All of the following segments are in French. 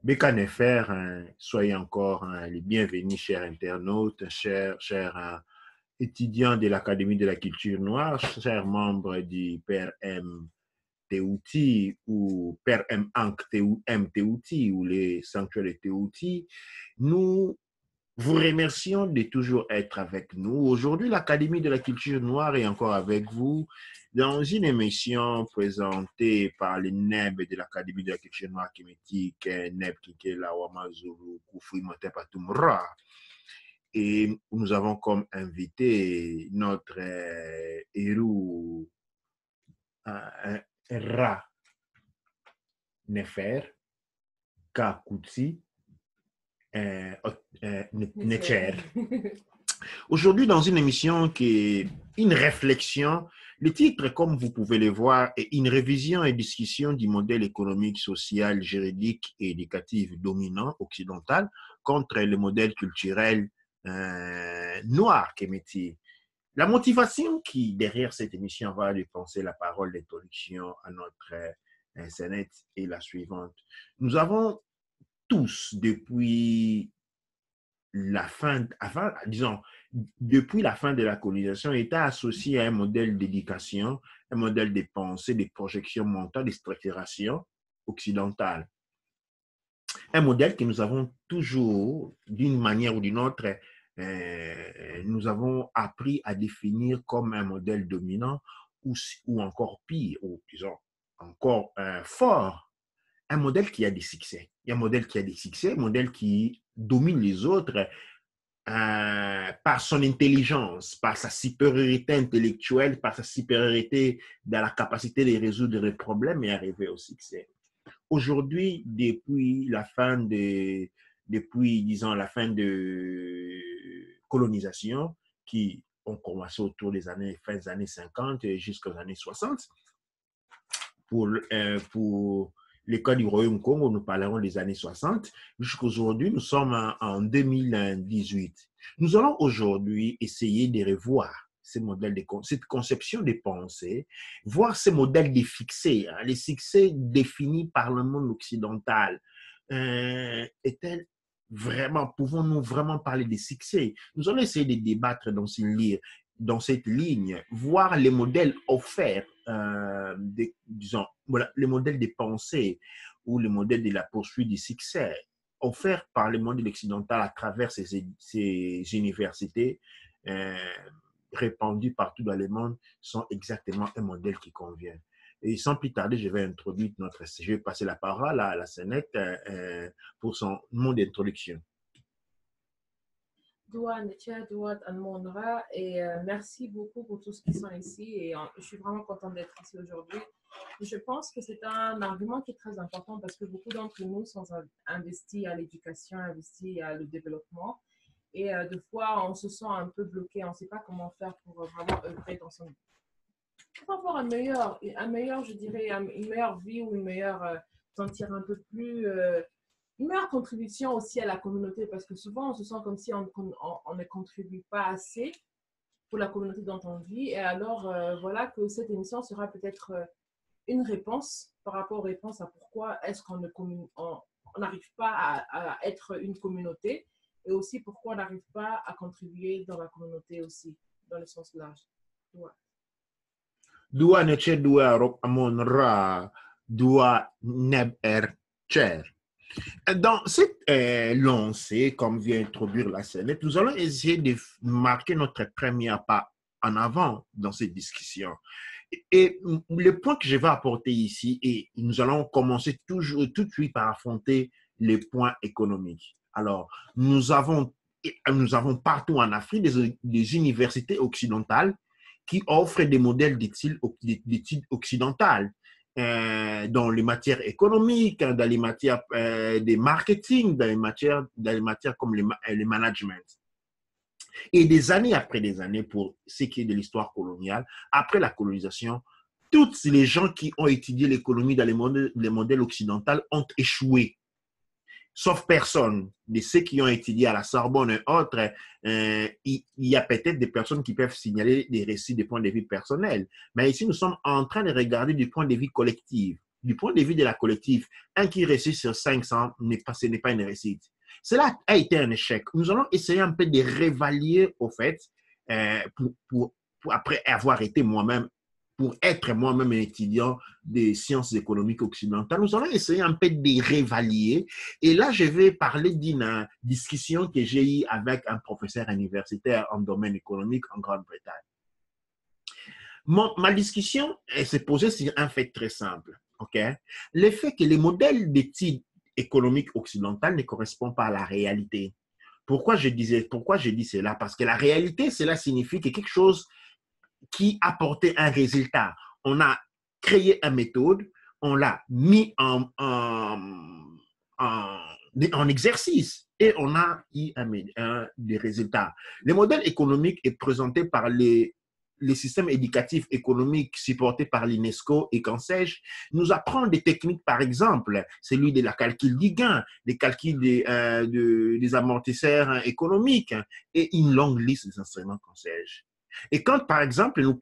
Beka Nefer, soyez encore les bienvenus, chers internautes, chers étudiants de l'Académie de la culture noire, chers membres du Père M. Teuti ou Père M. Ankh M. Teuti ou les sanctuaires de Teuti. Nous vous remercions de toujours être avec nous. Aujourd'hui, l'Académie de la culture noire est encore avec vous dans une émission présentée par les NEB de l'Académie de la culture noire kémétique, NEB Kikela Wamazulu Koufri Motepatumra. Et nous avons comme invité notre héros Ra Nefer Kakutsi Necher. Aujourd'hui, dans une émission qui est une réflexion, le titre, comme vous pouvez le voir, est une révision et discussion du modèle économique, social, juridique et éducatif dominant occidental contre le modèle culturel noir kéméti. La motivation qui, derrière cette émission, va lui penser la parole d'introduction à notre Internet est la suivante. Nous avons tous, depuis la fin, disons, depuis la fin de la colonisation, été associé à un modèle d'éducation, un modèle de pensée, de projection mentale, de structuration occidentale. Un modèle que nous avons toujours, d'une manière ou d'une autre, nous avons appris à définir comme un modèle dominant ou encore pire, ou disons, encore fort, un modèle qui a des succès. Il y a un modèle qui a des succès, un modèle qui domine les autres par son intelligence, par sa supériorité intellectuelle, par sa supériorité dans la capacité de résoudre les problèmes et arriver au succès. Aujourd'hui, disons, la fin de colonisation, qui ont commencé autour des fin des années 50 jusqu'aux années 60, pour le cas du Royaume-Congo, nous parlerons des années 60. Jusqu'aujourd'hui, nous sommes en 2018. Nous allons aujourd'hui essayer de revoir cette conception des pensées, voir ces modèles de succès, les succès définis par le monde occidental. Pouvons-nous vraiment parler de succès? Nous allons essayer de débattre dans cette ligne, voir les modèles offerts, disons, voilà, les modèles de pensée ou les modèles de la poursuite du succès offerts par le monde occidental à travers ces universités répandues partout dans le monde sont exactement un modèle qui convient. Et sans plus tarder, je vais passer la parole à la Sénète pour son mot d'introduction. Douane, Douane Anmonra, et merci beaucoup pour tous qui sont ici. Et je suis vraiment contente d'être ici aujourd'hui. Je pense que c'est un argument qui est très important parce que beaucoup d'entre nous sont investis à l'éducation, investis à le développement. Et des fois, on se sent un peu bloqué. On ne sait pas comment faire pour vraiment œuvrer dans son... Pour avoir un meilleur, je dirais, une meilleure vie ou une meilleure... sentir un peu plus... une meilleure contribution aussi à la communauté parce que souvent on se sent comme si on ne contribue pas assez pour la communauté dont on vit. Et alors, voilà que cette émission sera peut-être une réponse par rapport aux réponses à pourquoi est-ce qu'on n'arrive pas à être une communauté et aussi pourquoi on n'arrive pas à contribuer dans la communauté aussi, dans le sens large. Ouais. Dua neche dua rop amon ra dua neb cher. Dans cette lancée, comme vient introduire la Sénète, nous allons essayer de marquer notre premier pas en avant dans cette discussion. Et le point que je vais apporter ici, et nous allons commencer tout de suite par affronter les points économiques. Alors, nous avons partout en Afrique des universités occidentales qui offrent des modèles d'études occidentales dans les matières économiques, dans les matières de marketing, dans les matières comme le management. Et des années après des années, pour ce qui est de l'histoire coloniale, après la colonisation, tous les gens qui ont étudié l'économie dans les modèles occidentaux ont échoué. Sauf personne de ceux qui ont étudié à la Sorbonne et autres, il y a peut-être des personnes qui peuvent signaler des récits des points de vue personnels. Mais ici, nous sommes en train de regarder du point de vue collectif. du point de vue de la collective, un qui réussit sur 500, ce n'est pas une réussite. Cela a été un échec. Nous allons essayer un peu de réévaluer, au fait, après avoir été moi-même, pour être moi-même un étudiant des sciences économiques occidentales, nous allons essayer un peu de réévaluer. Et là, je vais parler d'une discussion que j'ai eue avec un professeur universitaire en domaine économique en Grande-Bretagne. Ma discussion s'est posée sur un fait très simple. Okay? Le fait que les modèles d'études économiques occidentales ne correspondent pas à la réalité. Pourquoi je dis cela? Parce que la réalité, cela signifie que quelque chose qui apportait un résultat. On a créé une méthode, on l'a mis en exercice et on a eu des résultats. Le modèle économique est présenté par les systèmes éducatifs économiques supportés par l'UNESCO et qu'en sais-je, nous apprend des techniques, par exemple, celui de la calcul du gain, des calculs des amortisseurs économiques et une longue liste des instruments qu'en sais-je. Et quand, par exemple, nous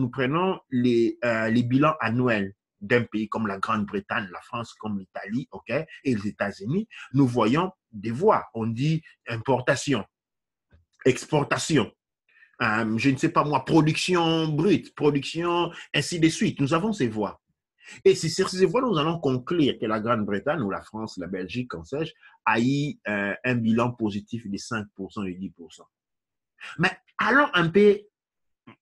prenons les bilans annuels d'un pays comme la Grande-Bretagne, la France, comme l'Italie, okay, et les États-Unis, nous voyons des voies. On dit importation, exportation, je ne sais pas moi, production brute, production, ainsi de suite. Nous avons ces voies. Et c'est sur ces voies, nous allons conclure que la Grande-Bretagne ou la France, la Belgique, comme sais-je, a eu un bilan positif de 5% et 10%. Mais allons un peu.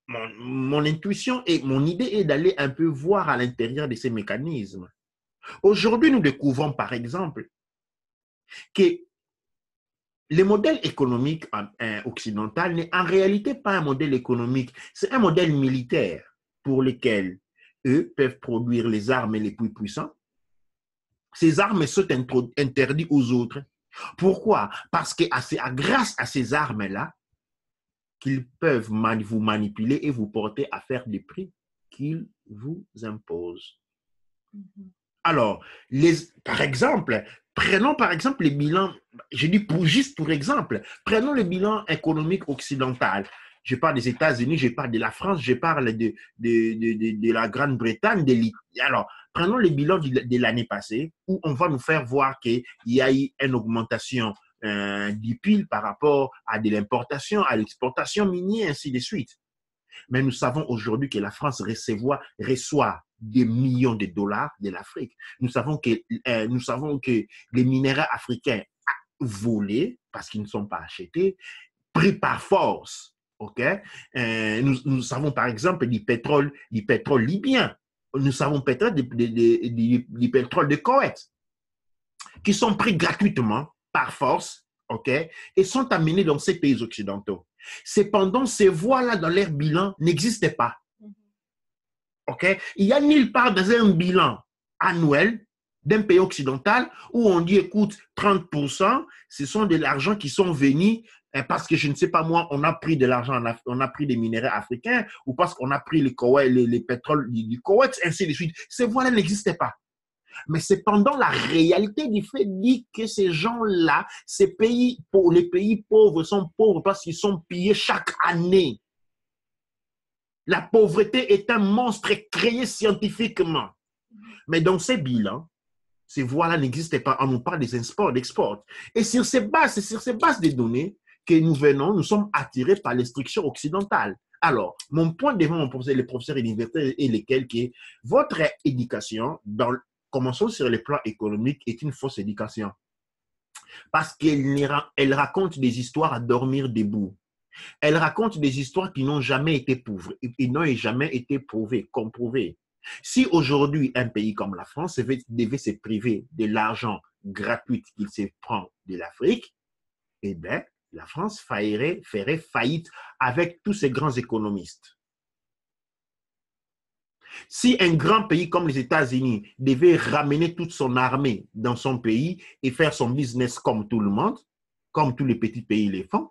Mon intuition et mon idée est d'aller un peu voir à l'intérieur de ces mécanismes. Aujourd'hui, nous découvrons par exemple que le modèle économique occidental n'est en réalité pas un modèle économique, c'est un modèle militaire pour lequel eux peuvent produire les armes les plus puissantes. Ces armes sont interdites aux autres. Pourquoi? Parce que grâce à ces armes-là, qu'ils peuvent vous manipuler et vous porter à faire des prix qu'ils vous imposent. Alors, par exemple, prenons par exemple les bilans, je dis juste pour exemple, prenons le bilan économique occidental. Je parle des États-Unis, je parle de la France, je parle de la Grande-Bretagne, de l'Italie. Alors, prenons le bilan de l'année passée où on va nous faire voir qu'il y a eu une augmentation du PIB par rapport à de l'importation, à l'exportation minière, ainsi de suite. Mais nous savons aujourd'hui que la France reçoit des millions de dollars de l'Afrique. Nous savons que les minéraux africains volés, parce qu'ils ne sont pas achetés, pris par force. Okay? Nous savons par exemple du pétrole libyen. Nous savons peut-être du pétrole de Koweït, qui sont pris gratuitement par force, okay, et sont amenés dans ces pays occidentaux. Cependant, ces voies-là dans leur bilan n'existent pas. Okay? Il n'y a nulle part dans un bilan annuel d'un pays occidental où on dit, écoute, 30%, ce sont de l'argent qui sont venus parce que, je ne sais pas moi, on a pris de l'argent, on a pris des minéraux africains ou parce qu'on a pris les pétroles du Koweït, ainsi de suite. Ces voies-là n'existaient pas. Mais cependant, la réalité du fait dit que ces gens-là, les pays pauvres sont pauvres parce qu'ils sont pillés chaque année. La pauvreté est un monstre créé scientifiquement. Mais dans ces bilans, ces voies-là n'existaient pas. On nous parle des imports, d'exports. Et c'est sur ces bases de données que nous sommes attirés par l'instruction occidentale. Alors, mon point devant les professeurs universitaires est lequel qui est votre éducation commençons sur le plan économique, est une fausse éducation. Parce qu'elle raconte des histoires à dormir debout. Elle raconte des histoires qui n'ont jamais été prouvées, comprouvées. Si aujourd'hui, un pays comme la France devait se priver de l'argent gratuit qu'il se prend de l'Afrique, eh bien, la France ferait faillite avec tous ces grands économistes. Si un grand pays comme les États-Unis devait ramener toute son armée dans son pays et faire son business comme tout le monde, comme tous les petits pays le font,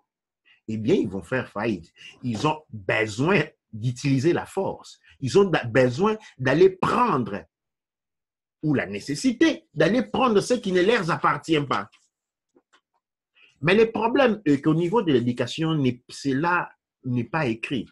eh bien, ils vont faire faillite. Ils ont besoin d'utiliser la force. Ils ont besoin d'aller prendre, ou la nécessité d'aller prendre ce qui ne leur appartient pas. Mais le problème est qu'au niveau de l'éducation, cela n'est pas écrit.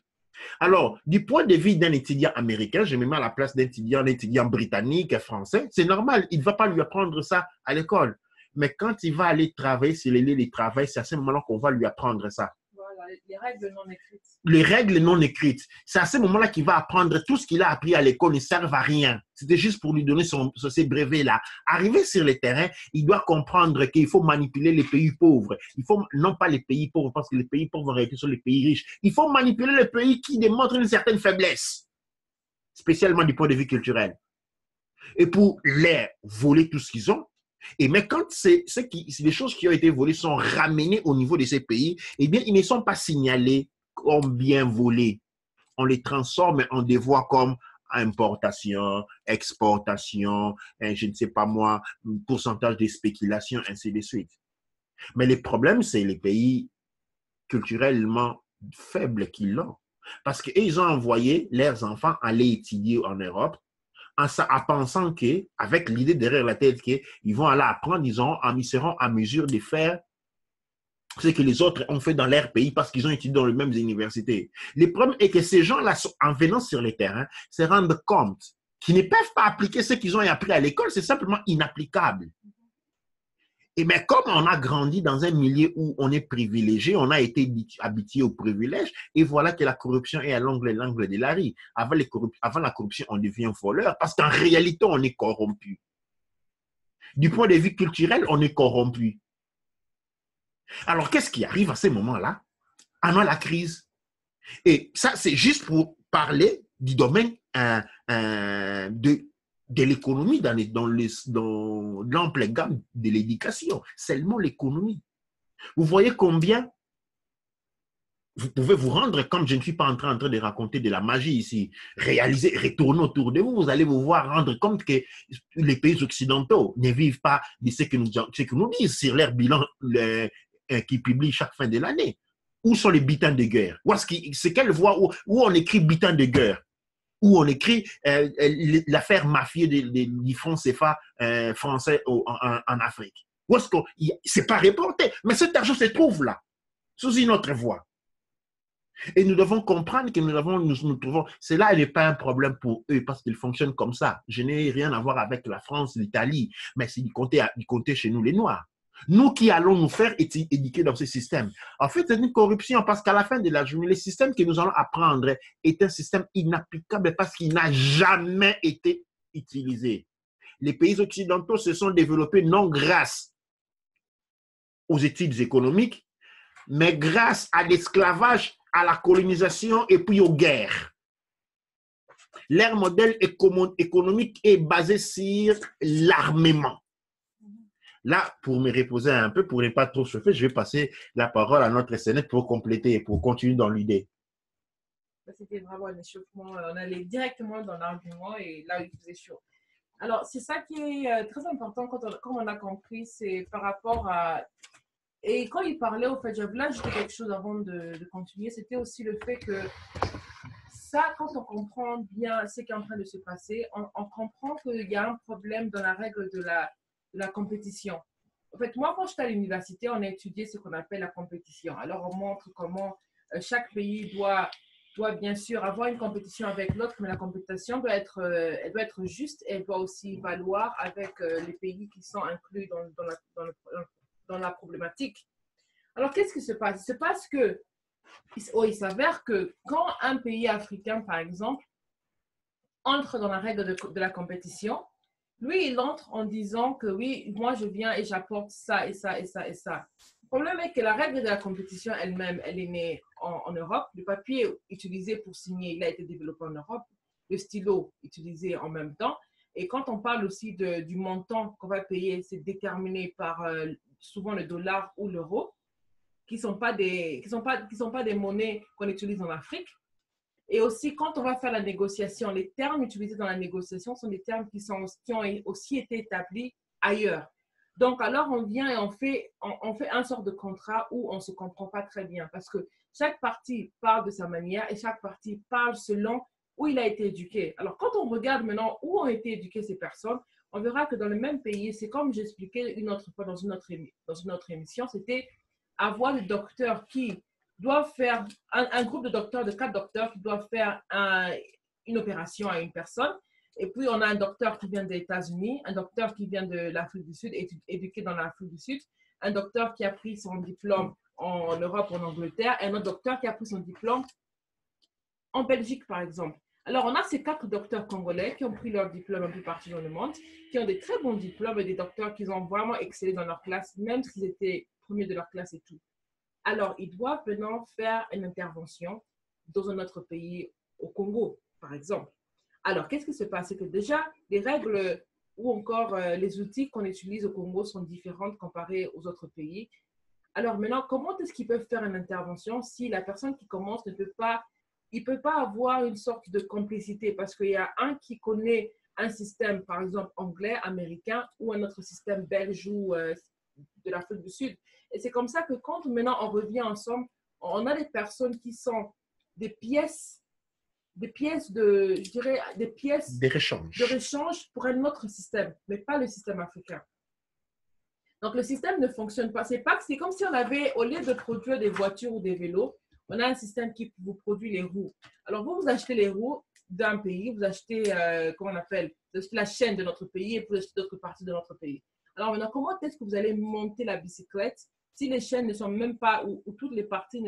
Alors, du point de vue d'un étudiant américain, je me mets à la place d'un étudiant britannique, français, c'est normal, il ne va pas lui apprendre ça à l'école. Mais quand il va aller travailler sur les lieux de travail, c'est à ce moment-là qu'on va lui apprendre ça. Voilà, les règles non écrites. Les règles non écrites. C'est à ce moment-là qu'il va apprendre tout ce qu'il a appris à l'école ne sert à rien. C'était juste pour lui donner ces brevets-là. Arrivé sur le terrain, il doit comprendre qu'il faut manipuler les pays pauvres. Il faut, non pas les pays pauvres, parce que les pays pauvres en réalité sont les pays riches. Il faut manipuler les pays qui démontrent une certaine faiblesse, spécialement du point de vue culturel. Et pour les voler tout ce qu'ils ont, et mais quand les choses qui ont été volées sont ramenées au niveau de ces pays, eh bien, ils ne sont pas signalés comme bien volés. On les transforme et on les voit comme importation, exportation, je ne sais pas moi, pourcentage de spéculation, ainsi de suite. Mais le problème, c'est les pays culturellement faibles qui l'ont. Parce qu'ils ont envoyé leurs enfants aller étudier en Europe en pensant qu'avec l'idée derrière la tête qu'ils vont aller apprendre, ils seront à mesure de faire ce que les autres ont fait dans leur pays parce qu'ils ont étudié dans les mêmes universités. Le problème est que ces gens-là, en venant sur le terrain, se rendent compte qu'ils ne peuvent pas appliquer ce qu'ils ont appris à l'école, c'est simplement inapplicable. Et mais comme on a grandi dans un milieu où on est privilégié, on a été habitué au privilège, et voilà que la corruption est à l'angle de la rue. Avant la corruption, on devient voleur, parce qu'en réalité, on est corrompu. Du point de vue culturel, on est corrompu. Alors, qu'est-ce qui arrive à ces moments-là? On a la crise. Et ça, c'est juste pour parler du domaine de l'économie dans l'ample gamme de l'éducation. Seulement l'économie. Vous voyez combien vous pouvez vous rendre, comme je ne suis pas en train de raconter de la magie ici, réaliser, retourner autour de vous, vous allez vous voir rendre compte que les pays occidentaux ne vivent pas de ce que nous disent sur leur bilan qui publie chaque fin de l'année. Où sont les bulletins de guerre? C'est quelle voie où on écrit bulletin de guerre? Où on écrit l'affaire mafieux du franc CFA français en Afrique? Où est-ce que c'est pas reporté? Mais cet argent se trouve là, sous une autre voie. Et nous devons comprendre que nous trouvons, cela n'est pas un problème pour eux parce qu'ils fonctionnent comme ça. Je n'ai rien à voir avec la France, l'Italie, mais c'est du côté chez nous les Noirs. Nous qui allons nous faire éduquer dans ce système. En fait, c'est une corruption parce qu'à la fin de la journée, le système que nous allons apprendre est un système inapplicable parce qu'il n'a jamais été utilisé. Les pays occidentaux se sont développés non grâce aux études économiques, mais grâce à l'esclavage, à la colonisation et puis aux guerres. Leur modèle économique est basé sur l'armement. Là, pour me reposer un peu, pour ne pas trop chauffer, je vais passer la parole à notre scénette pour compléter et pour continuer dans l'idée. C'était vraiment un échauffement. On allait directement dans l'argument et là, il faisait chaud. Alors, c'est ça qui est très important comme on a compris, c'est par rapport à... Et quand il parlait, au fait, je voulais ajouter quelque chose avant de continuer, c'était aussi le fait que ça, quand on comprend bien ce qui est en train de se passer, on comprend qu'il y a un problème dans la règle de la compétition. En fait, moi, quand j'étais à l'université, on a étudié ce qu'on appelle la compétition. Alors, on montre comment chaque pays doit bien sûr avoir une compétition avec l'autre, mais la compétition elle doit être juste et elle doit aussi valoir avec les pays qui sont inclus dans la problématique. Alors, qu'est-ce qui se passe? Il se passe que, il s'avère que quand un pays africain, par exemple, entre dans la règle de la compétition, lui, il entre en disant que oui, moi, je viens et j'apporte ça et ça et ça et ça. Le problème est que la règle de la compétition elle-même, elle est née en Europe. Le papier utilisé pour signer, il a été développé en Europe. Le stylo utilisé en même temps. Et quand on parle aussi du montant qu'on va payer, c'est déterminé par souvent le dollar ou l'euro, qui ne sont pas des monnaies qu'on utilise en Afrique. Et aussi, quand on va faire la négociation, les termes utilisés dans la négociation sont des termes qui ont aussi été établis ailleurs. Donc, alors, on vient et on fait un sort de contrat où on ne se comprend pas très bien parce que chaque partie parle de sa manière et chaque partie parle selon où il a été éduqué. Alors, quand on regarde maintenant où ont été éduquées ces personnes, on verra que dans le même pays, c'est comme j'expliquais une autre fois dans une autre émission, c'était avoir le docteur qui doivent faire, un groupe de docteurs, de 4 docteurs qui doivent faire une opération à une personne. Et puis, on a un docteur qui vient des États-Unis, un docteur qui vient de l'Afrique du Sud, éduqué dans l'Afrique du Sud, un docteur qui a pris son diplôme en Europe, en Angleterre, et un autre docteur qui a pris son diplôme en Belgique, par exemple. Alors, on a ces 4 docteurs congolais qui ont pris leur diplôme un peu partout dans le monde, qui ont des très bons diplômes et des docteurs qui ont vraiment excellé dans leur classe, même s'ils étaient premiers de leur classe et tout. Alors, ils doivent maintenant faire une intervention dans un autre pays, au Congo, par exemple. Alors, qu'est-ce qui se passe? C'est que déjà, les règles ou encore les outils qu'on utilise au Congo sont différentes comparés aux autres pays. Alors maintenant, comment est-ce qu'ils peuvent faire une intervention si la personne qui commence ne peut pas, il ne peut pas avoir une sorte de complicité parce qu'il y a un qui connaît un système, par exemple, anglais, américain ou un autre système belge ou de l'Afrique du Sud. Et c'est comme ça que quand maintenant on revient ensemble, on a des personnes qui sont des pièces de, je dirais, des pièces Des échanges. de rechange pour un autre système, mais pas le système africain. Donc, le système ne fonctionne pas. C'est comme si on avait, au lieu de produire des voitures ou des vélos, on a un système qui vous produit les roues. Alors, vous achetez les roues d'un pays, vous achetez, comment on appelle, vous achetez la chaîne de notre pays et vous achetez d'autres parties de notre pays. Alors, maintenant, comment est-ce que vous allez monter la bicyclette si les chaînes ne sont même pas, ou toutes les parties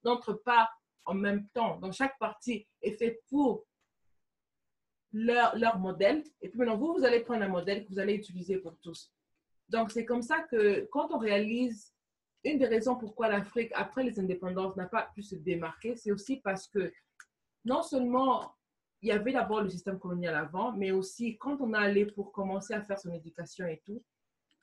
n'entrent pas en même temps? Donc, chaque partie est faite pour leur modèle. Et puis maintenant, vous allez prendre un modèle que vous allez utiliser pour tous. Donc, c'est comme ça que quand on réalise, une des raisons pourquoi l'Afrique, après les indépendances, n'a pas pu se démarquer, c'est aussi parce que non seulement il y avait d'abord le système colonial avant, mais aussi quand on est allé pour commencer à faire son éducation et tout,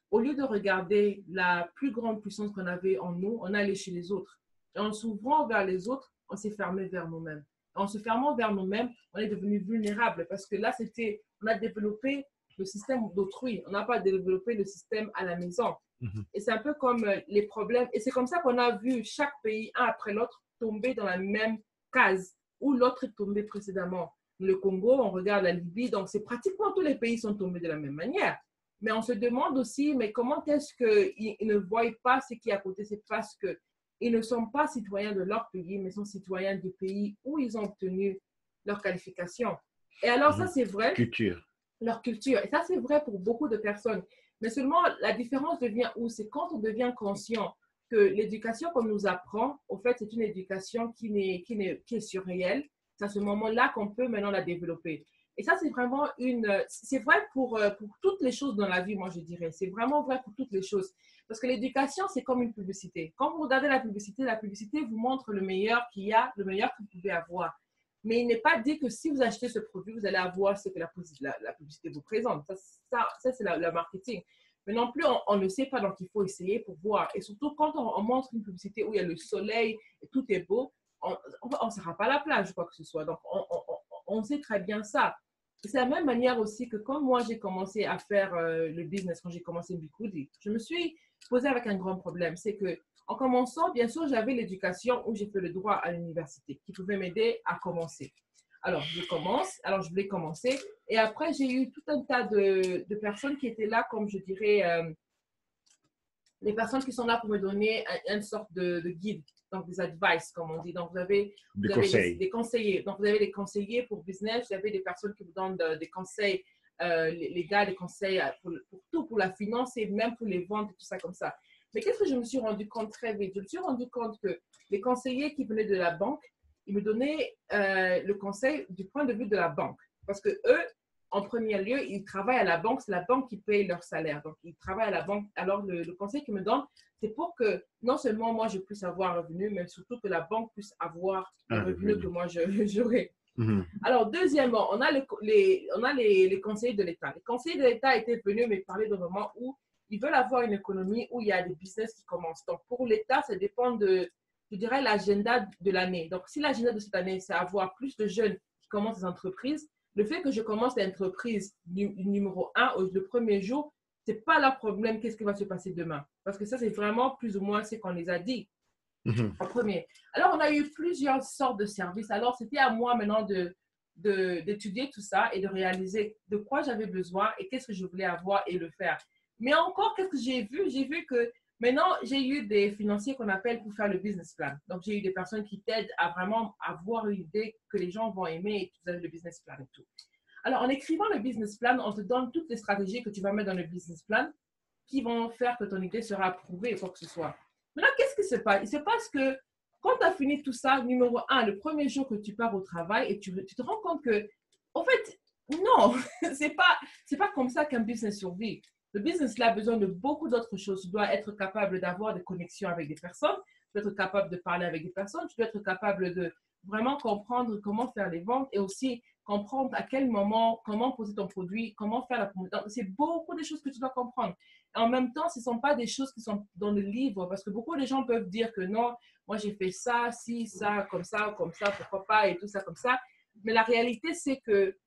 au lieu de regarder la plus grande puissance qu'on avait en nous, on est allé chez les autres. Et en s'ouvrant vers les autres, on s'est fermé vers nous-mêmes. En se fermant vers nous-mêmes, on est devenu vulnérable parce que là, on a développé le système d'autrui. On n'a pas développé le système à la maison. Et c'est un peu comme les problèmes. Et c'est comme ça qu'on a vu chaque pays, un après l'autre, tomber dans la même case où l'autre est tombé précédemment. Le Congo, on regarde la Libye, donc c'est pratiquement tous les pays sont tombés de la même manière. Mais on se demande aussi, mais comment est-ce qu'ils ne voient pas ce qui est à côté? C'est parce qu'ils ne sont pas citoyens de leur pays, mais sont citoyens du pays où ils ont obtenu leur qualification. Et alors, ça, c'est vrai. Culture. Leur culture. Et ça, c'est vrai pour beaucoup de personnes. Mais seulement, la différence devient où? C'est quand on devient conscient que l'éducation qu'on nous apprend, au fait, c'est une éducation qui est surréelle. C'est à ce moment-là qu'on peut maintenant la développer. Et ça, c'est vraiment c'est vrai pour toutes les choses dans la vie, moi, je dirais. C'est vraiment vrai pour toutes les choses. Parce que l'éducation, c'est comme une publicité. Quand vous regardez la publicité vous montre le meilleur qu'il y a, le meilleur que vous pouvez avoir. Mais il n'est pas dit que si vous achetez ce produit, vous allez avoir ce que la publicité vous présente. Ça c'est le marketing. Mais non plus, on ne sait pas, donc il faut essayer pour voir. Et surtout, quand on montre une publicité où il y a le soleil et tout est beau, on ne sera pas à la plage ou quoi que ce soit. Donc, on sait très bien ça. C'est la même manière aussi que quand moi, j'ai commencé à faire le business, quand j'ai commencé Bikoudi, je me suis posée avec un grand problème. C'est que en commençant, bien sûr, j'avais l'éducation où j'ai fait le droit à l'université qui pouvait m'aider à commencer. Alors, je voulais commencer. Et après, j'ai eu tout un tas de personnes qui étaient là, comme je dirais, les personnes qui sont là pour me donner une sorte de guide, donc des advice, comme on dit. Donc, vous avez des conseillers. Donc, vous avez des conseillers pour business, vous avez des personnes qui vous donnent des conseils, les gars, des conseils pour tout, pour la finance et même pour les ventes et tout ça comme ça. Mais qu'est-ce que je me suis rendu compte très vite? Je me suis rendu compte que les conseillers qui venaient de la banque, ils me donnaient le conseil du point de vue de la banque. Parce que eux, en premier lieu, ils travaillent à la banque, c'est la banque qui paye leur salaire. Donc, ils travaillent à la banque. Alors, le conseil qu'ils me donnent, c'est pour que non seulement moi, je puisse avoir un revenu, mais surtout que la banque puisse avoir le revenu que moi, j'aurai. Alors, deuxièmement, on a les conseillers de l'État. Les conseillers de l'État étaient venus me parler d'un moment où ils veulent avoir une économie où il y a des business qui commencent. Donc, pour l'État, ça dépend de, je dirais, l'agenda de l'année. Donc, si l'agenda de cette année, c'est avoir plus de jeunes qui commencent des entreprises, le fait que je commence l'entreprise numéro 1 le premier jour, ce n'est pas leur problème qu'est-ce qui va se passer demain. Parce que ça, c'est vraiment plus ou moins ce qu'on les a dit en premier. Alors, on a eu plusieurs sortes de services. Alors, c'était à moi maintenant d'étudier tout ça et de réaliser de quoi j'avais besoin et qu'est-ce que je voulais avoir et le faire. Mais encore, qu'est-ce que j'ai vu? J'ai vu que Maintenant, j'ai eu des financiers qu'on appelle pour faire le business plan. Donc, j'ai eu des personnes qui t'aident à vraiment avoir une idée que les gens vont aimer et que vous avez le business plan et tout. Alors, en écrivant le business plan, on te donne toutes les stratégies que tu vas mettre dans le business plan qui vont faire que ton idée sera approuvée ou quoi que ce soit. Maintenant, qu'est-ce qui se passe? Il se passe que quand tu as fini tout ça, numéro un, le premier jour que tu pars au travail et tu te rends compte que, en fait, non, c'est pas comme ça qu'un business survit. Le business là a besoin de beaucoup d'autres choses. Tu dois être capable d'avoir des connexions avec des personnes, tu dois être capable de parler avec des personnes, tu dois être capable de vraiment comprendre comment faire les ventes et aussi comprendre à quel moment, comment poser ton produit, comment faire la promotion. C'est beaucoup de choses que tu dois comprendre. En même temps, ce ne sont pas des choses qui sont dans le livre parce que beaucoup de gens peuvent dire que non, moi j'ai fait ça, si, ça, comme ça, pourquoi pas et tout ça comme ça. Mais la réalité, c'est que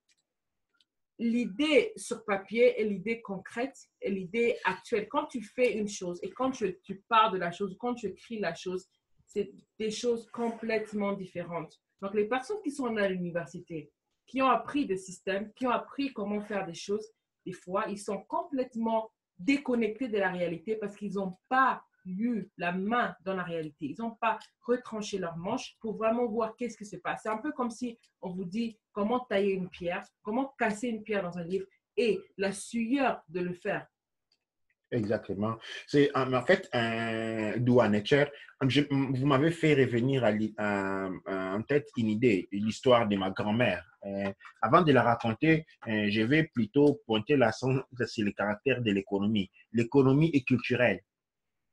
l'idée sur papier et l'idée concrète et l'idée actuelle, quand tu fais une chose et quand tu parles de la chose, quand tu écris la chose, c'est des choses complètement différentes. Donc, les personnes qui sont à l'université, qui ont appris des systèmes, qui ont appris comment faire des choses, des fois, ils sont complètement déconnectés de la réalité parce qu'ils n'ont pas eu la main dans la réalité. Ils n'ont pas retranché leurs manches pour vraiment voir qu'est-ce qui se passe. C'est un peu comme si on vous dit comment tailler une pierre, comment casser une pierre dans un livre et la sueur de le faire. Exactement. C'est en fait Dua Nature. Vous m'avez fait revenir en tête une idée, l'histoire de ma grand-mère. Avant de la raconter, je vais plutôt pointer l'accent sur le caractère de l'économie. L'économie est culturelle.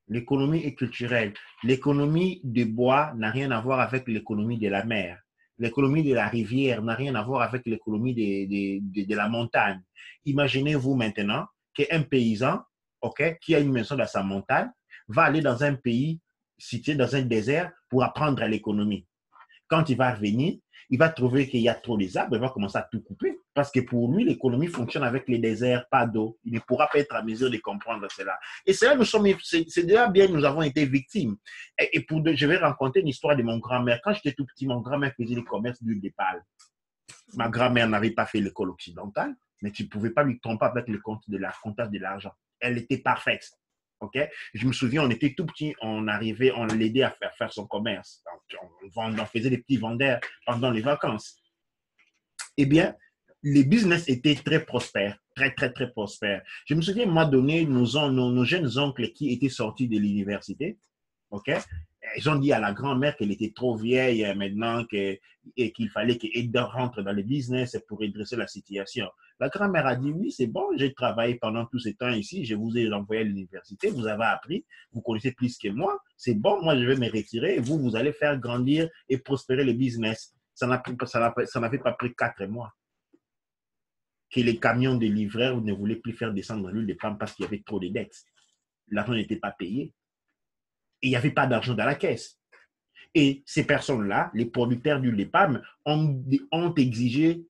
L'économie est culturelle. L'économie des bois n'a rien à voir avec l'économie de la mer. L'économie de la rivière n'a rien à voir avec l'économie de la montagne. Imaginez-vous maintenant qu'un paysan, okay, qui a une maison dans sa montagne, va aller dans un pays situé dans un désert pour apprendre à l'économie. Quand il va revenir, il va trouver qu'il y a trop d'arbres, il va commencer à tout couper. Parce que pour lui, l'économie fonctionne avec les déserts, pas d'eau. Il ne pourra pas être à mesure de comprendre cela. Et c'est là c'est déjà bien, nous avons été victimes. Je vais raconter une histoire de mon grand-mère. Quand j'étais tout petit, mon grand-mère faisait le commerce d'huile de palme. Ma grand-mère n'avait pas fait l'école occidentale, mais tu ne pouvais pas lui tromper avec le comptage de l'argent. Elle était parfaite. Okay? Je me souviens, on était tout petits, on arrivait, on l'aidait à faire son commerce. On faisait des petits vendeurs pendant les vacances. Eh bien, les business étaient très prospères, très, très, très prospères. Je me souviens, à un moment donné, nos jeunes oncles qui étaient sortis de l'université, okay? Ils ont dit à la grand-mère qu'elle était trop vieille maintenant et qu'il fallait qu'elle rentre dans le business pour redresser la situation. La grand-mère a dit, oui, c'est bon, j'ai travaillé pendant tout ce temps ici, je vous ai envoyé à l'université, vous avez appris, vous connaissez plus que moi, c'est bon, moi je vais me retirer et vous allez faire grandir et prospérer le business. Ça n'avait pas pris 4 mois que les camions de livreurs ne voulaient plus faire descendre l'huile de palme parce qu'il y avait trop de dettes. L'argent n'était pas payé. Et il n'y avait pas d'argent dans la caisse. Et ces personnes-là, les producteurs d'huile de palme, ont exigé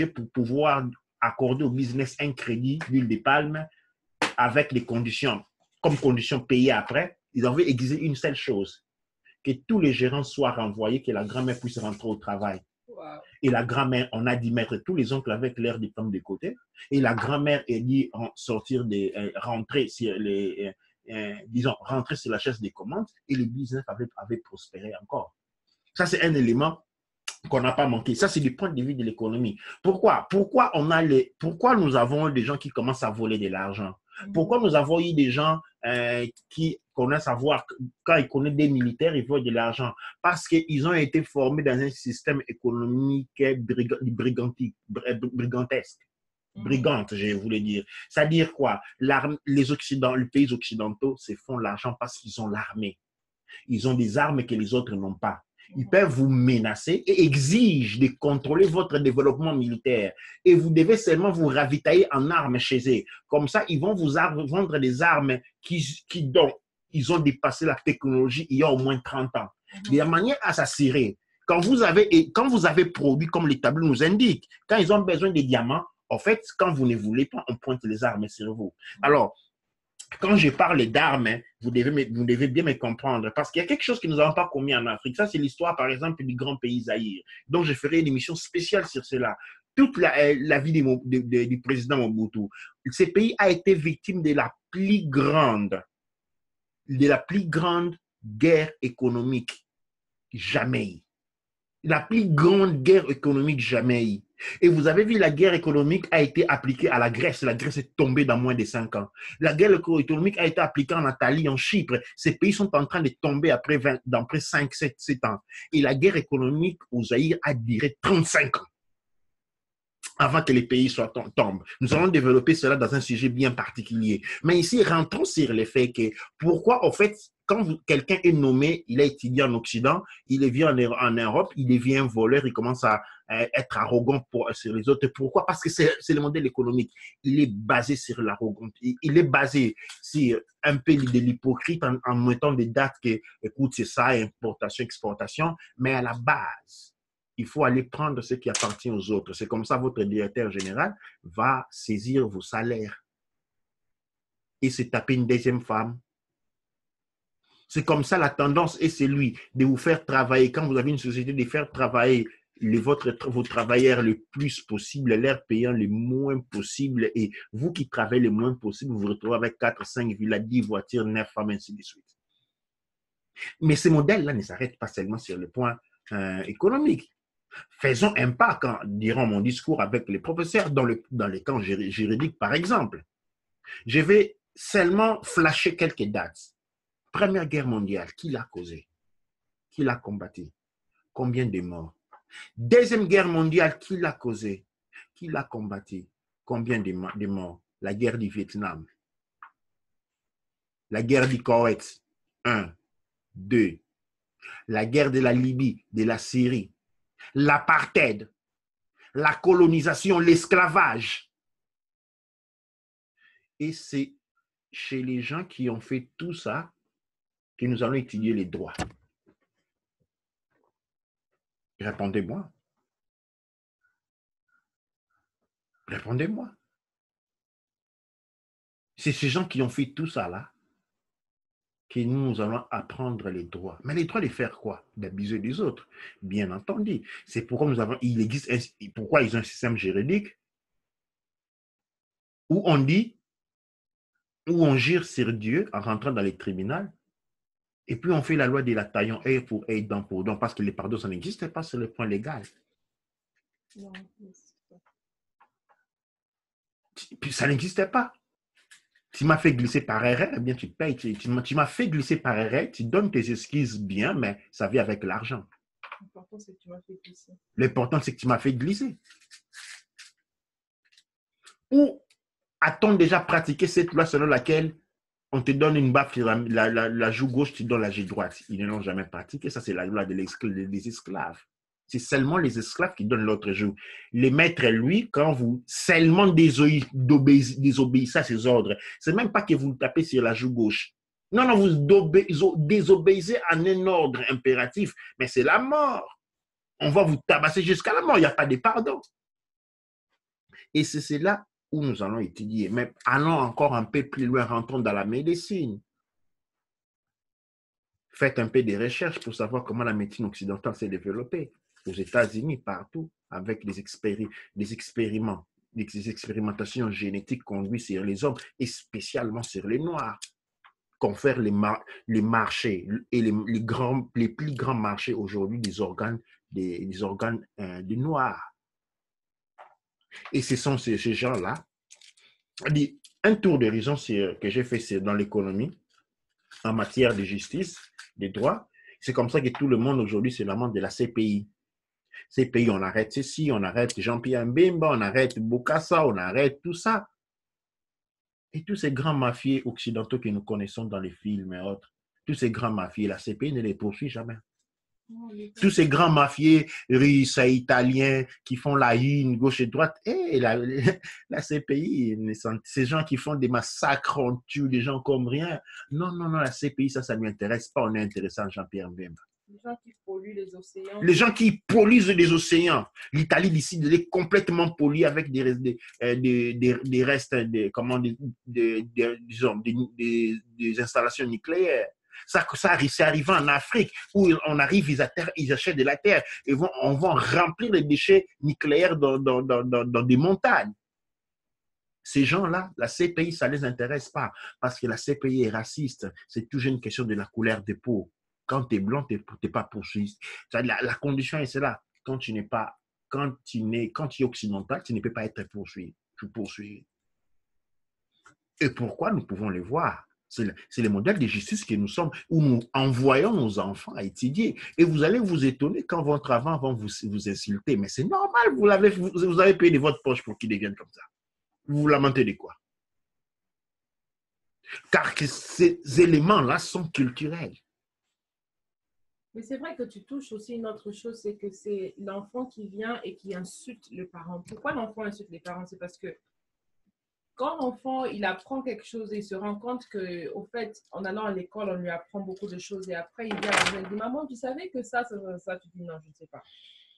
pour pouvoir accorder au business un crédit d'huile de palme avec des conditions, comme condition payée après. Ils avaient exigé une seule chose, que tous les gérants soient renvoyés, que la grand-mère puisse rentrer au travail. Wow. Et la grand-mère, on a dit mettre tous les oncles avec l'air diplôme de côté. Et la grand-mère a dit rentrer sur rentrer sur la chaise des commandes et le business avait prospéré encore. Ça, c'est un élément qu'on n'a pas manqué. Ça, c'est du point de vue de l'économie. Pourquoi nous avons des gens qui commencent à voler de l'argent? Pourquoi nous avons eu des gens qui connaissent à voir, quand ils connaissent des militaires, ils volent de l'argent? Parce qu'ils ont été formés dans un système économique brigantesque. Brigante, je voulais dire. C'est-à-dire quoi? Les pays occidentaux se font l'argent parce qu'ils ont l'armée. Ils ont des armes que les autres n'ont pas. Ils peuvent vous menacer et exigent de contrôler votre développement militaire. Et vous devez seulement vous ravitailler en armes chez eux. Comme ça, ils vont vous vendre des armes dont ils ont dépassé la technologie il y a au moins 30 ans. De la manière à s'assurer, quand vous avez produit comme les tableaux nous indiquent, quand ils ont besoin de diamants, en fait, quand vous ne voulez pas, on pointe les armes sur vous. Alors, quand je parle d'armes, vous devez bien me comprendre, parce qu'il y a quelque chose que nous n'avons pas commis en Afrique. Ça, c'est l'histoire, par exemple, du grand pays Zaïre. Donc, je ferai une émission spéciale sur cela. toute la vie du président Mobutu. Ce pays a été victime de la plus grande guerre économique jamais. La plus grande guerre économique jamais. Et vous avez vu, la guerre économique a été appliquée à la Grèce. La Grèce est tombée dans moins de 5 ans. La guerre économique a été appliquée en Italie, en Chypre. Ces pays sont en train de tomber après 5, 7 ans. Et la guerre économique au Zaïre a duré 35 ans avant que les pays tombent. Nous allons développer cela dans un sujet bien particulier. Mais ici, rentrons sur le fait que pourquoi, en fait, quand quelqu'un est nommé, il a étudié en Occident, il vient en Europe, il devient un voleur, il commence à être arrogant sur les autres. Pourquoi? Parce que c'est le modèle économique. Il est basé sur l'arrogance. Il est basé sur un peu de l'hypocrite en mettant des dates que, écoute, c'est ça, importation, exportation, mais à la base, il faut aller prendre ce qui appartient aux autres. C'est comme ça que votre directeur général va saisir vos salaires et se taper une deuxième femme. C'est comme ça la tendance et c'est lui de vous faire travailler. Quand vous avez une société, de faire travailler vos travailleurs le plus possible, l'air payant le moins possible et vous qui travaillez le moins possible, vous vous retrouvez avec 4, 5 villas, 10 voitures, 9 femmes, ainsi de suite. Mais ce modèle-là ne s'arrête pas seulement sur le point économique. Faisons un pas, durant mon discours avec les professeurs dans les camps juridiques, par exemple. Je vais seulement flasher quelques dates. Première guerre mondiale, qui l'a causée? Qui l'a combattu? Combien de morts? Deuxième guerre mondiale, qui l'a causée? Qui l'a combattu? Combien de morts? La guerre du Vietnam. La guerre du Koweït. 1, 2. La guerre de la Libye, de la Syrie. L'apartheid, la colonisation, l'esclavage. Et c'est chez les gens qui ont fait tout ça que nous allons étudier les droits. Répondez-moi. Répondez-moi. C'est ces gens qui ont fait tout ça là que nous allons apprendre les droits. Mais les droits de faire quoi? D'abuser des autres, bien entendu. C'est pourquoi pourquoi ils ont un système juridique où on dit, où on jure sur Dieu en rentrant dans les tribunaux, et puis on fait la loi de la taillon, œil pour œil, dent pour dent, parce que les pardons, ça n'existe pas sur le point légal. Non, puis ça n'existait pas. Tu m'as fait glisser par erreur, eh bien tu payes. Tu m'as fait glisser par erreur, tu donnes tes excuses bien, mais ça vient avec l'argent. L'important, c'est que tu m'as fait glisser. L'important, c'est que tu m'as fait glisser. Ou a-t-on déjà pratiqué cette loi selon laquelle on te donne une baffe sur la joue gauche, tu donnes la joue droite? Ils ne l'ont jamais pratiqué. Ça, c'est la loi des esclaves. C'est seulement les esclaves qui donnent l'autre joue. Les maîtres, lui, quand vous seulement désobéissez à ses ordres, c'est même pas que vous tapez sur la joue gauche. Non, non, vous désobéissez à un ordre impératif, mais c'est la mort. On va vous tabasser jusqu'à la mort, il n'y a pas de pardon. Et c'est là où nous allons étudier. Mais allons encore un peu plus loin, rentrons dans la médecine. Faites un peu de recherches pour savoir comment la médecine occidentale s'est développée. Aux États-Unis, partout, avec des expérimentations génétiques conduites sur les hommes et spécialement sur les Noirs, confèrent les marchés et les plus grands marchés aujourd'hui des organes des Noirs. Et ce sont ces gens-là. Un tour d'horizon que j'ai fait dans l'économie, en matière de justice, des droits. C'est comme ça que tout le monde aujourd'hui se lamente de la CPI. CPI, on arrête ceci, on arrête Jean-Pierre Mbemba, on arrête Bokassa, on arrête tout ça. Et tous ces grands mafieux occidentaux que nous connaissons dans les films et autres, tous ces grands mafieux, la CPI ne les poursuit jamais. Tous ces grands mafieux russes et italiens qui font la une, gauche et droite, et la CPI, ces gens qui font des massacres, on tue des gens comme rien. Non, non, non, la CPI, ça ne m'intéresse pas, on est intéressant à Jean-Pierre Mbemba. Les gens qui polluent les océans. Les gens qui polluent les océans. L'Italie décide d'être complètement polie avec des restes, des installations nucléaires. C'est arrivé en Afrique où on arrive, ils achètent de la terre et on va remplir les déchets nucléaires dans des montagnes. Ces gens-là, la CPI, ça ne les intéresse pas parce que la CPI est raciste. C'est toujours une question de la couleur de peau. Quand tu es blanc, tu n'es pas poursuivi. La condition est celle-là. Quand tu es occidental, tu ne peux pas être poursuivi. Et pourquoi nous pouvons les voir? C'est le modèle de justice que nous sommes, où nous envoyons nos enfants à étudier. Et vous allez vous étonner quand votre enfant va vous insulter. Mais c'est normal, vous avez payé de votre poche pour qu'ils deviennent comme ça. Vous vous lamentez de quoi? Car que ces éléments-là sont culturels. Mais c'est vrai que tu touches aussi une autre chose, c'est que c'est l'enfant qui vient et qui insulte les parents. Pourquoi l'enfant insulte les parents? C'est parce que quand l'enfant, il apprend quelque chose et il se rend compte qu'au fait, en allant à l'école, on lui apprend beaucoup de choses et après, il vient et il dit, maman, tu savais que ça, tu dis non, je ne sais pas.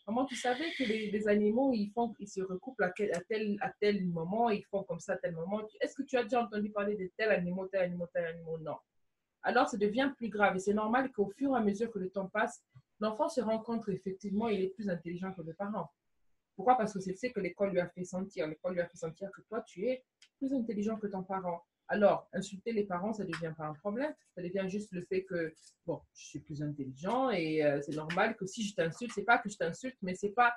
Maman, tu savais que les animaux, ils se recouplent à tel moment, ils font comme ça à tel moment. Est-ce que tu as déjà entendu parler de tel animal, tel animal, tel animal? Non. Alors, ça devient plus grave et c'est normal qu'au fur et à mesure que le temps passe, l'enfant se rend compte qu'effectivement, il est plus intelligent que les parents. Pourquoi? Parce que c'est ce que l'école lui a fait sentir. L'école lui a fait sentir que toi, tu es plus intelligent que ton parent. Alors, insulter les parents, ça ne devient pas un problème. Ça devient juste le fait que, bon, je suis plus intelligent et c'est normal que si je t'insulte, c'est pas que je t'insulte, mais c'est pas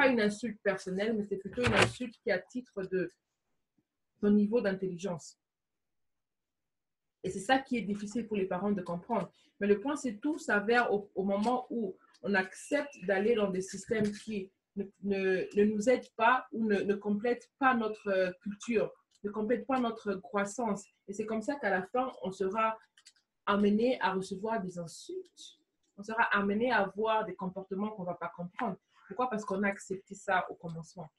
une insulte personnelle, mais c'est plutôt une insulte qui est à titre de ton niveau d'intelligence. Et c'est ça qui est difficile pour les parents de comprendre. Mais le point, c'est tout s'avère au moment où on accepte d'aller dans des systèmes qui ne nous aident pas ou ne complètent pas notre culture, ne complètent pas notre croissance. Et c'est comme ça qu'à la fin, on sera amené à recevoir des insultes. On sera amené à avoir des comportements qu'on ne va pas comprendre. Pourquoi? Parce qu'on a accepté ça au commencement.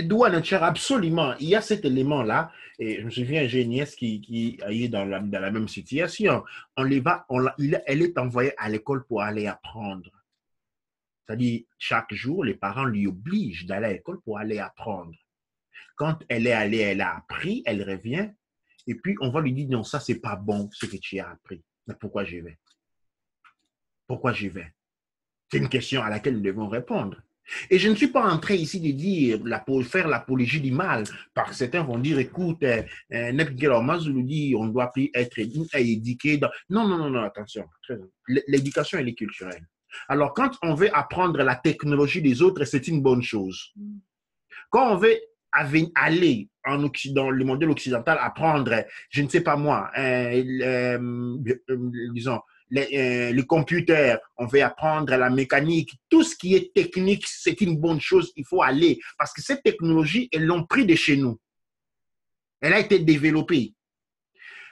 Douane, absolument. Il y a cet élément-là. Et je me souviens, j'ai une nièce qui est dans la même situation. Elle est envoyée à l'école pour aller apprendre. C'est-à-dire, chaque jour, les parents lui obligent d'aller à l'école pour aller apprendre. Quand elle est allée, elle a appris, elle revient. Et puis, on va lui dire, non, ça, c'est pas bon, ce que tu as appris. Mais pourquoi j'y vais? Pourquoi j'y vais? C'est une question à laquelle nous devons répondre. Et je ne suis pas en train ici de dire, faire l'apologie du mal, parce que certains vont dire, écoute, nous dit, on ne doit plus être éduqué. Non, attention. L'éducation, elle est culturelle. Alors, quand on veut apprendre la technologie des autres, c'est une bonne chose. Quand on veut aller en Occident, le modèle occidental, apprendre, je ne sais pas moi, disons, les computers, on veut apprendre la mécanique, tout ce qui est technique, c'est une bonne chose, il faut aller. Parce que cette technologie, elles l'ont pris de chez nous. Elle a été développée.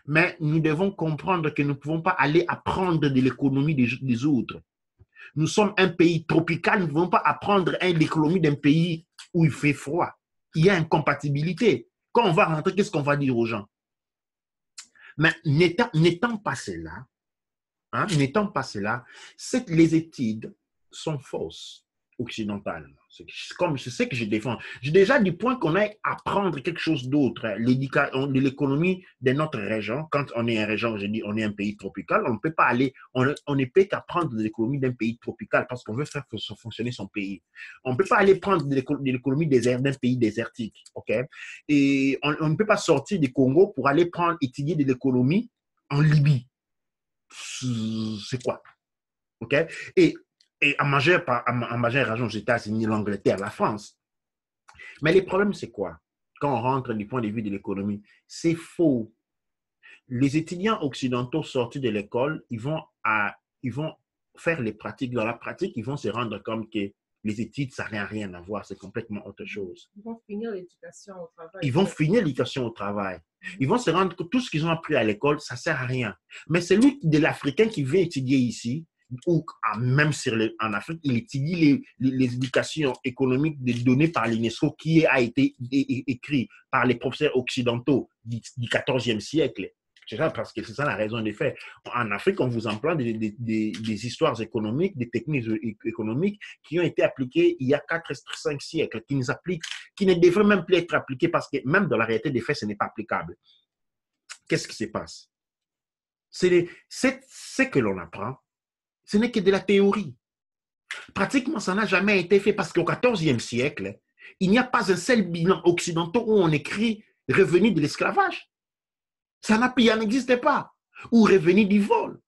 Mais nous devons comprendre que nous ne pouvons pas aller apprendre de l'économie des autres. Nous sommes un pays tropical, nous ne pouvons pas apprendre l'économie d'un pays où il fait froid. Il y a incompatibilité. Quand on va rentrer, qu'est-ce qu'on va dire aux gens? Mais n'étant pas cela, les études sont fausses occidentales. C'est ce que je défends. J'ai déjà du point qu'on aille apprendre quelque chose d'autre. De l'économie de notre région. Quand on est une région, je dis, on est un pays tropical, on ne peut pas aller, on ne peut qu'apprendre de l'économie d'un pays tropical parce qu'on veut faire fonctionner son pays. On ne peut pas aller prendre de l'économie d'un pays désertique. Okay? Et on ne peut pas sortir du Congo pour aller étudier de l'économie en Libye. C'est quoi? OK? Et en majeure région aux États-Unis, l'Angleterre, la France. Mais le problème, c'est quoi? Quand on rentre du point de vue de l'économie, c'est faux. Les étudiants occidentaux sortis de l'école, ils vont faire les pratiques. Dans la pratique, ils vont se rendre compte que les études, ça n'a rien à voir, c'est complètement autre chose. Ils vont finir l'éducation au travail. Ils vont finir l'éducation au travail. Ils vont se rendre compte que tout ce qu'ils ont appris à l'école, ça ne sert à rien. Mais celui de l'Africain qui vient étudier ici, ou même en Afrique, il étudie les éducations économiques données par l'UNESCO qui a été écrit par les professeurs occidentaux du XIVe siècle. C'est ça, parce que c'est ça la raison des faits. En Afrique, on vous emploie des histoires économiques, des techniques économiques qui ont été appliquées il y a 4-5 siècles, qui ne devraient même plus être appliquées parce que même dans la réalité des faits, ce n'est pas applicable. Qu'est-ce qui se passe? Ce que l'on apprend, ce n'est que de la théorie. Pratiquement, ça n'a jamais été fait parce qu'au XIVe siècle, il n'y a pas un seul bilan occidental où on écrit revenu de l'esclavage. Ça n'existait pas. Ou revenu du vol.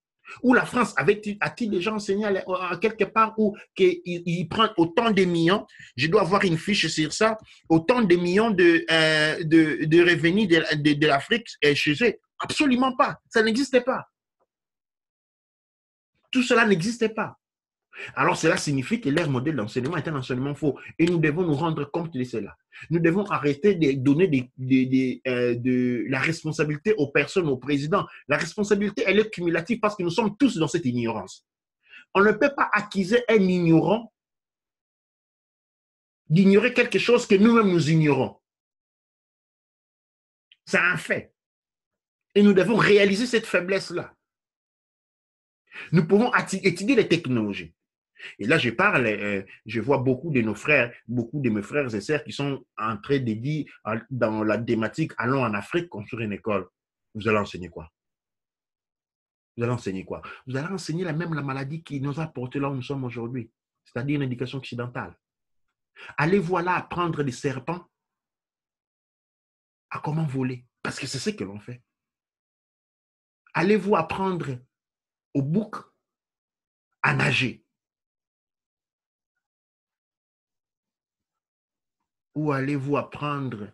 Où la France a-t-il déjà enseigné à quelque part où il prend autant de millions, je dois avoir une fiche sur ça, autant de millions de revenus de l'Afrique chez eux. Absolument pas. Ça n'existait pas. Tout cela n'existait pas. Alors, cela signifie que leur modèle d'enseignement est un enseignement faux. Et nous devons nous rendre compte de cela. Nous devons arrêter de donner de la responsabilité aux personnes, au président. La responsabilité, elle est cumulative parce que nous sommes tous dans cette ignorance. On ne peut pas accuser un ignorant d'ignorer quelque chose que nous-mêmes nous ignorons. C'est un fait. Et nous devons réaliser cette faiblesse-là. Nous pouvons étudier les technologies. Et là, je vois beaucoup de nos frères, beaucoup de mes frères et sœurs qui sont en train de dire dans la thématique « Allons en Afrique construire une école ». Vous allez enseigner quoi? Vous allez enseigner quoi? Vous allez enseigner la maladie qui nous a porté là où nous sommes aujourd'hui, c'est-à-dire une éducation occidentale. Allez-vous là apprendre des serpents à comment voler, parce que c'est ce que l'on fait. Allez-vous apprendre aux boucs à nager? Ou allez-vous apprendre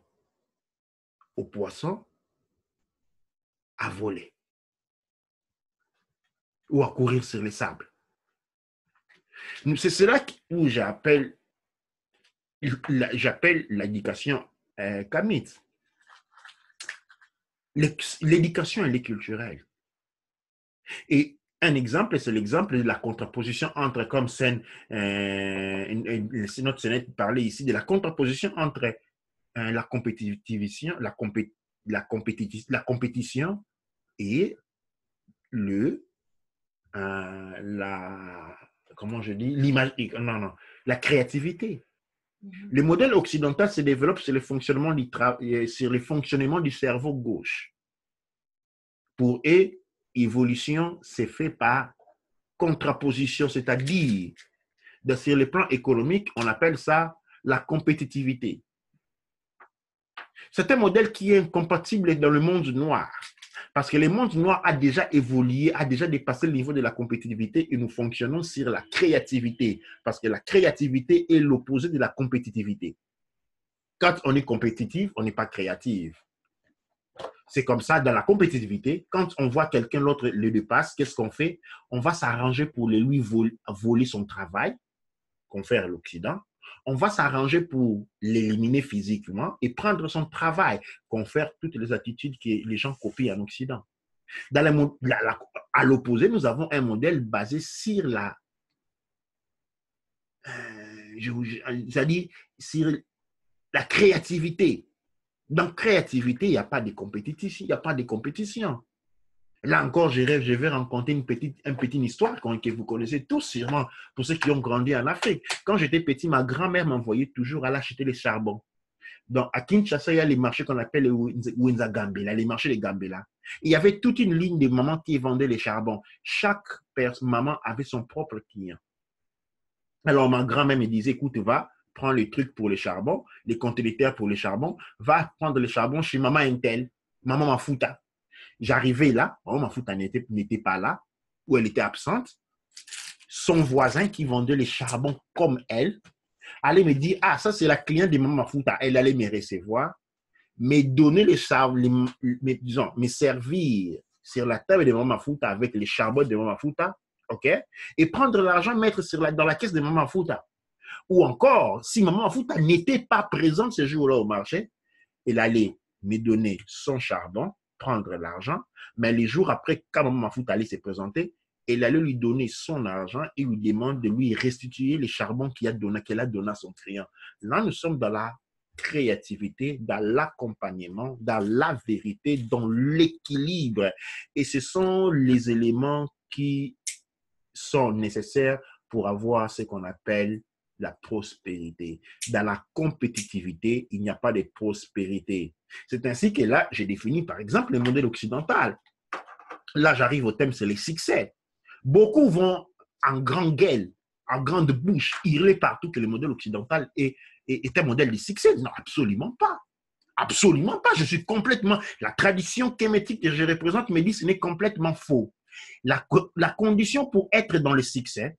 aux poissons à voler ou à courir sur les sables? C'est cela où j'appelle l'éducation kamite. L'éducation, elle est culturelle. Et un exemple, c'est l'exemple de la contraposition entre, comme notre Sénat parlait ici, de la contraposition entre la compétition, compétition et comment je dis, la créativité. Le modèle occidental se développe sur le fonctionnement du cerveau gauche. Pour eux, évolution s'est fait par contraposition, c'est-à-dire, sur le plan économique, on appelle ça la compétitivité. C'est un modèle qui est incompatible dans le monde noir. Parce que le monde noir a déjà évolué, a déjà dépassé le niveau de la compétitivité et nous fonctionnons sur la créativité. Parce que la créativité est l'opposé de la compétitivité. Quand on est compétitif, on n'est pas créatif. C'est comme ça, dans la compétitivité, quand on voit quelqu'un, l'autre le dépasse, qu'est-ce qu'on fait? On va s'arranger pour lui voler son travail, confère l'Occident. On va s'arranger pour l'éliminer physiquement et prendre son travail, confère toutes les attitudes que les gens copient en Occident. À l'opposé, nous avons un modèle basé sur c'est-à-dire sur la créativité. Dans créativité, il n'y a pas de compétition. Il n'y a pas de compétition. Là encore, je vais raconter une petite histoire que vous connaissez tous sûrement, pour ceux qui ont grandi en Afrique. Quand j'étais petit, ma grand-mère m'envoyait toujours aller acheter les charbons. Donc, à Kinshasa, il y a les marchés qu'on appelle les Winza Gambela, les marchés de Gambela. Il y avait toute une ligne de mamans qui vendaient les charbons. Chaque maman avait son propre client. Alors, ma grand-mère me disait, écoute, va, prends les trucs pour les charbons, les conteneurs pour les charbons, va prendre les charbons chez maman Intel, maman Mafuta. J'arrivais là, maman Mafuta n'était pas là, ou elle était absente. Son voisin qui vendait les charbons comme elle, allait me dire, ah, ça c'est la cliente de maman Mafuta. Elle allait me recevoir, me donner les charbons, me servir sur la table de maman Mafuta avec les charbons de maman Mafuta, ok? Et prendre l'argent, mettre dans la caisse de maman Mafuta. Ou encore, si maman Mafuta n'était pas présente ce jour-là au marché, elle allait me donner son charbon, prendre l'argent, mais les jours après, quand maman Mafuta allait se présenter, elle allait lui donner son argent et lui demande de lui restituer les charbons qu'elle a donné à son client. Là, nous sommes dans la créativité, dans l'accompagnement, dans la vérité, dans l'équilibre. Et ce sont les éléments qui sont nécessaires pour avoir ce qu'on appelle la prospérité. Dans la compétitivité, il n'y a pas de prospérité. C'est ainsi que là, j'ai défini, par exemple, le modèle occidental. là j'arrive au thème, c'est les succès. Beaucoup vont en grande gueule, en grande bouche, hurler partout que le modèle occidental est un modèle de succès. Non, absolument pas. Absolument pas. Je suis complètement... La tradition kémétique que je représente me dit que ce n'est complètement faux. La condition pour être dans le succès,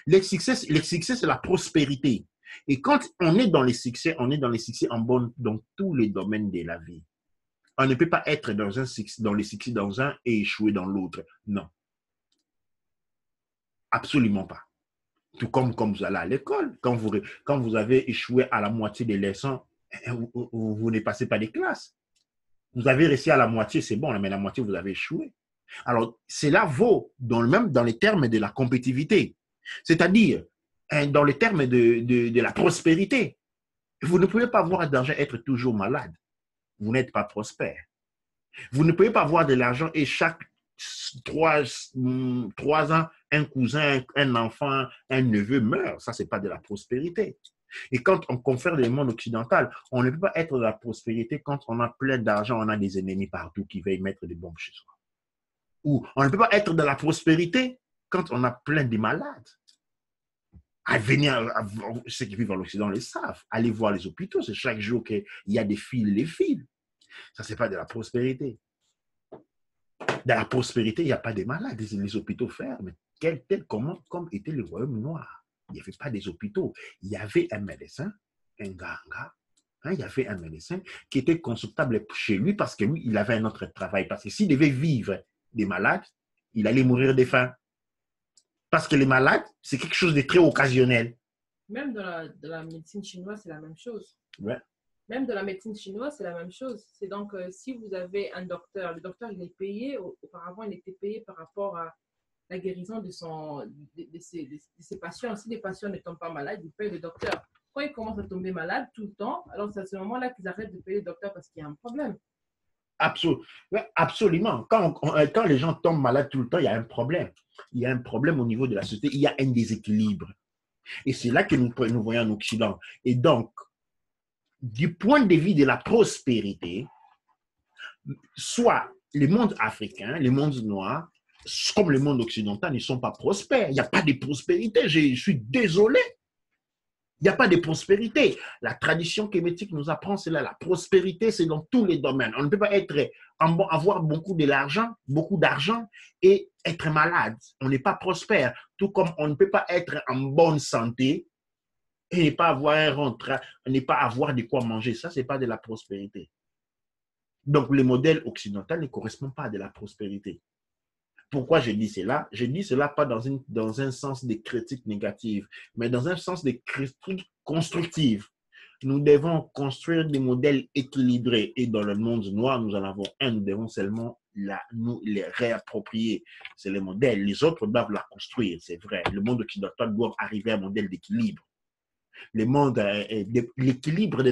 les succès, c'est la prospérité. Et quand on est dans les succès, on est dans les succès dans tous les domaines de la vie. On ne peut pas être dans les succès dans un et échouer dans l'autre. Non. Absolument pas. Tout comme vous allez à l'école. Quand vous avez échoué à la moitié des leçons, vous ne passez pas des classes. Vous avez réussi à la moitié, c'est bon, mais la moitié, vous avez échoué. Alors, cela vaut même dans les termes de la compétitivité. C'est-à-dire, dans les termes de la prospérité. Vous ne pouvez pas avoir d'argent et être toujours malade. Vous n'êtes pas prospère. Vous ne pouvez pas avoir de l'argent et chaque 3 ans, un cousin, un enfant, un neveu meurt. Ça, ce n'est pas de la prospérité. Et quand on confère le monde occidental, on ne peut pas être de la prospérité quand on a plein d'argent, on a des ennemis partout qui veulent mettre des bombes chez soi. Ou on ne peut pas être de la prospérité quand on a plein de malades. Ceux qui vivent en Occident le savent. Allez voir les hôpitaux, c'est chaque jour qu'il y a des fils et des fils. Ça, ce n'est pas de la prospérité. Dans la prospérité, il n'y a pas de malades. Les hôpitaux ferment. Comme était le royaume noir. Il n'y avait pas des hôpitaux. Il y avait un médecin, un ganga. Il y avait un médecin qui était consultable chez lui parce que lui, il avait un autre travail. Parce que s'il devait vivre des malades, il allait mourir de faim. Parce que les malades, c'est quelque chose de très occasionnel. Même dans la médecine chinoise, c'est la même chose. Ouais. Même dans la médecine chinoise, c'est la même chose. C'est donc, si vous avez un docteur, le docteur, il est payé, auparavant, il était payé par rapport à la guérison de ses patients. Si les patients ne tombent pas malades, ils payent le docteur. Quand ils commencent à tomber malades tout le temps, alors c'est à ce moment-là qu'ils arrêtent de payer le docteur parce qu'il y a un problème. Absolument. Quand les gens tombent malades tout le temps, il y a un problème. Il y a un problème au niveau de la société. Il y a un déséquilibre. Et c'est là que nous voyons en Occident. Et donc, du point de vue de la prospérité, soit le monde africain, le monde noir, comme le monde occidental, ne sont pas prospères. Il n'y a pas de prospérité. Je suis désolé. Il n'y a pas de prospérité. La tradition kémétique nous apprend cela. La prospérité, c'est dans tous les domaines. On ne peut pas avoir beaucoup d'argent et être malade. On n'est pas prospère. Tout comme on ne peut pas être en bonne santé et ne pas avoir de quoi manger. Ça, ce n'est pas de la prospérité. Donc, le modèle occidental ne correspond pas à de la prospérité. Pourquoi je dis cela? Je dis cela pas dans un sens de critique négative, mais dans un sens de critique constructive. Nous devons construire des modèles équilibrés et dans le monde noir, nous en avons un, nous devons seulement nous les réapproprier. C'est le modèle, les autres doivent la construire, c'est vrai. Le monde occidental doit arriver à un modèle d'équilibre. L'équilibre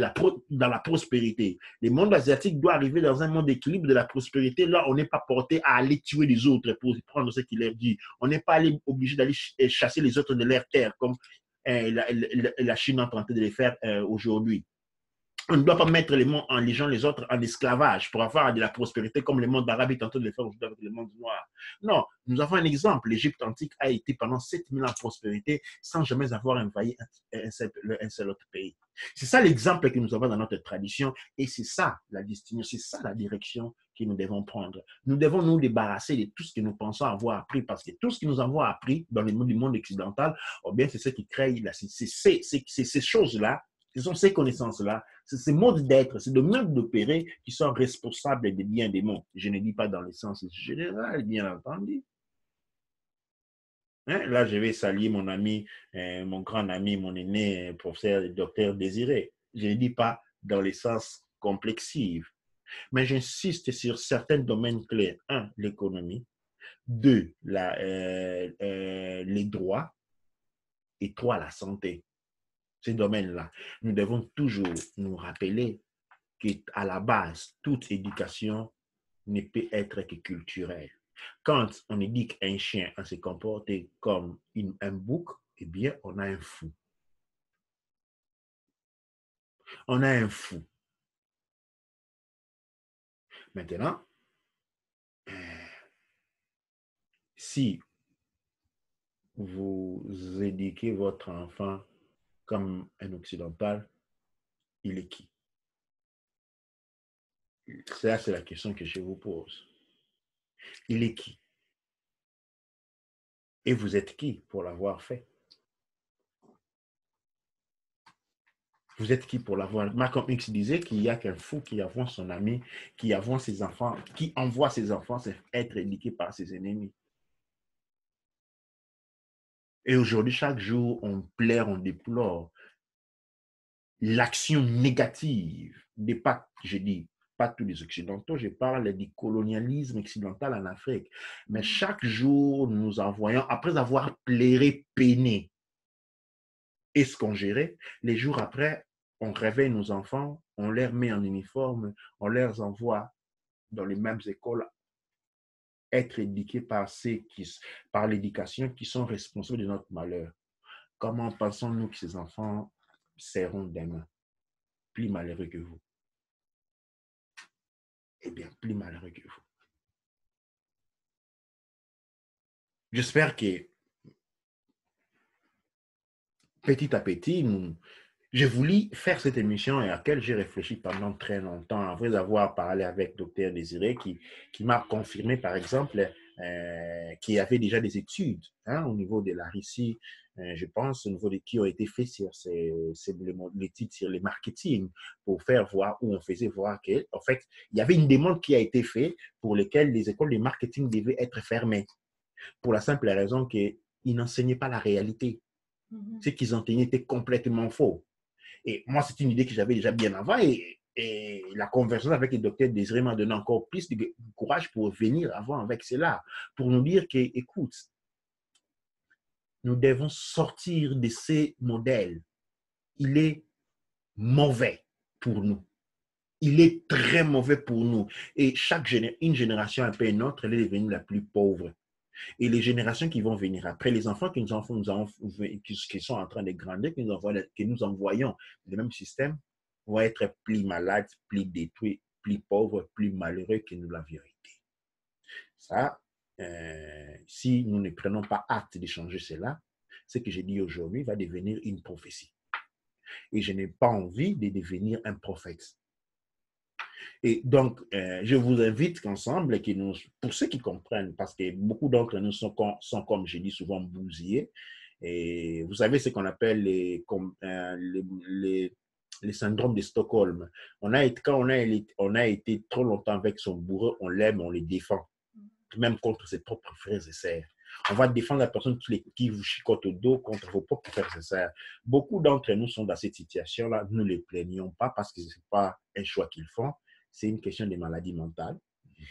dans la prospérité. Le monde asiatique doit arriver dans un monde d'équilibre de la prospérité. Là, on n'est pas porté à aller tuer les autres pour prendre ce qu'il leur dit. On n'est pas obligé d'aller chasser les autres de leur terre, comme la Chine est en train de le faire aujourd'hui. On ne doit pas mettre les gens, les autres en esclavage pour avoir de la prospérité comme le monde arabe est en train de le faire aujourd'hui avec le monde noir. Non, nous avons un exemple. L'Égypte antique a été pendant 7000 ans en prospérité sans jamais avoir envahi un seul autre pays. C'est ça l'exemple que nous avons dans notre tradition et c'est ça la destination, c'est ça la direction que nous devons prendre. Nous devons nous débarrasser de tout ce que nous pensons avoir appris parce que tout ce que nous avons appris dans le monde occidental, oh bien, c'est ce qui crée, c'est ces choses-là, ce sont ces connaissances-là, c'est ces modes d'être, c'est de modes d'opérer qui sont responsables des biens des mots. Je ne dis pas dans le sens général, bien entendu. Là, je vais saluer mon ami, mon grand ami, mon aîné, professeur, docteur Désiré. Je ne dis pas dans le sens complexive, mais j'insiste sur certains domaines clés. 1, l'économie. 2, les droits. Et 3, la santé. Ces domaines-là, nous devons toujours nous rappeler qu'à la base, toute éducation ne peut être que culturelle. Quand on éduque un chien à se comporter comme un bouc, eh bien, on a un fou. On a un fou. Maintenant, si vous éduquez votre enfant comme un occidental, il est qui? Ça, c'est la question que je vous pose. Il est qui? Et vous êtes qui pour l'avoir fait? Vous êtes qui pour l'avoir? Malcolm X disait qu'il n'y a qu'un fou qui avoue son ami, qui avoue ses enfants, qui envoie ses enfants être éduqués par ses ennemis. Et aujourd'hui, chaque jour, on plaire, on déplore l'action négative des pas, je dis, pas tous les Occidentaux, je parle du colonialisme occidental en Afrique. Mais chaque jour, nous envoyons, après avoir plairé, peiné, et ce qu'on gérait, les jours après, on réveille nos enfants, on les met en uniforme, on les envoie dans les mêmes écoles, être éduqués par l'éducation qui sont responsables de notre malheur. Comment pensons-nous que ces enfants seront demain plus malheureux que vous? Eh bien, plus malheureux que vous. J'espère que petit à petit, j'ai voulu faire cette émission et à laquelle j'ai réfléchi pendant très longtemps, après avoir parlé avec Dr Désiré, qui m'a confirmé, par exemple, qu'il y avait déjà des études au niveau de la Russie, je pense, au niveau de qui ont été faites sur l'étude sur les marketing, pour faire voir, où on faisait voir qu'en fait, il y avait une demande qui a été faite pour lesquelles les écoles de marketing devaient être fermées, pour la simple raison qu'ils n'enseignaient pas la réalité. Ce qu'ils enseignaient était complètement faux. Et moi, c'est une idée que j'avais déjà bien avant et la conversation avec le docteur Désiré m'a donné encore plus de courage pour venir avant avec cela, pour nous dire que, écoute, nous devons sortir de ces modèles. Il est mauvais pour nous. Il est très mauvais pour nous. Et une génération après une autre, elle est devenue la plus pauvre. Et les générations qui vont venir après, les enfants qui sont en train de grandir, que nous envoyons le même système, vont être plus malades, plus détruits, plus pauvres, plus malheureux que nous l'avions été. Ça, si nous ne prenons pas acte de changer cela, ce que j'ai dit aujourd'hui va devenir une prophétie. Et je n'ai pas envie de devenir un prophète. Et donc, je vous invite qu'ensemble, pour ceux qui comprennent, parce que beaucoup d'entre nous sont, comme je dis souvent, bousillés. Et vous savez ce qu'on appelle les syndromes de Stockholm. Quand on a été trop longtemps avec son bourreau, on l'aime, on les défend, même contre ses propres frères et sœurs. On va défendre la personne qui vous chicote au dos contre vos propres frères et sœurs. Beaucoup d'entre nous sont dans cette situation-là. Nous ne les plaignons pas parce que ce n'est pas un choix qu'ils font. C'est une question de maladie mentale.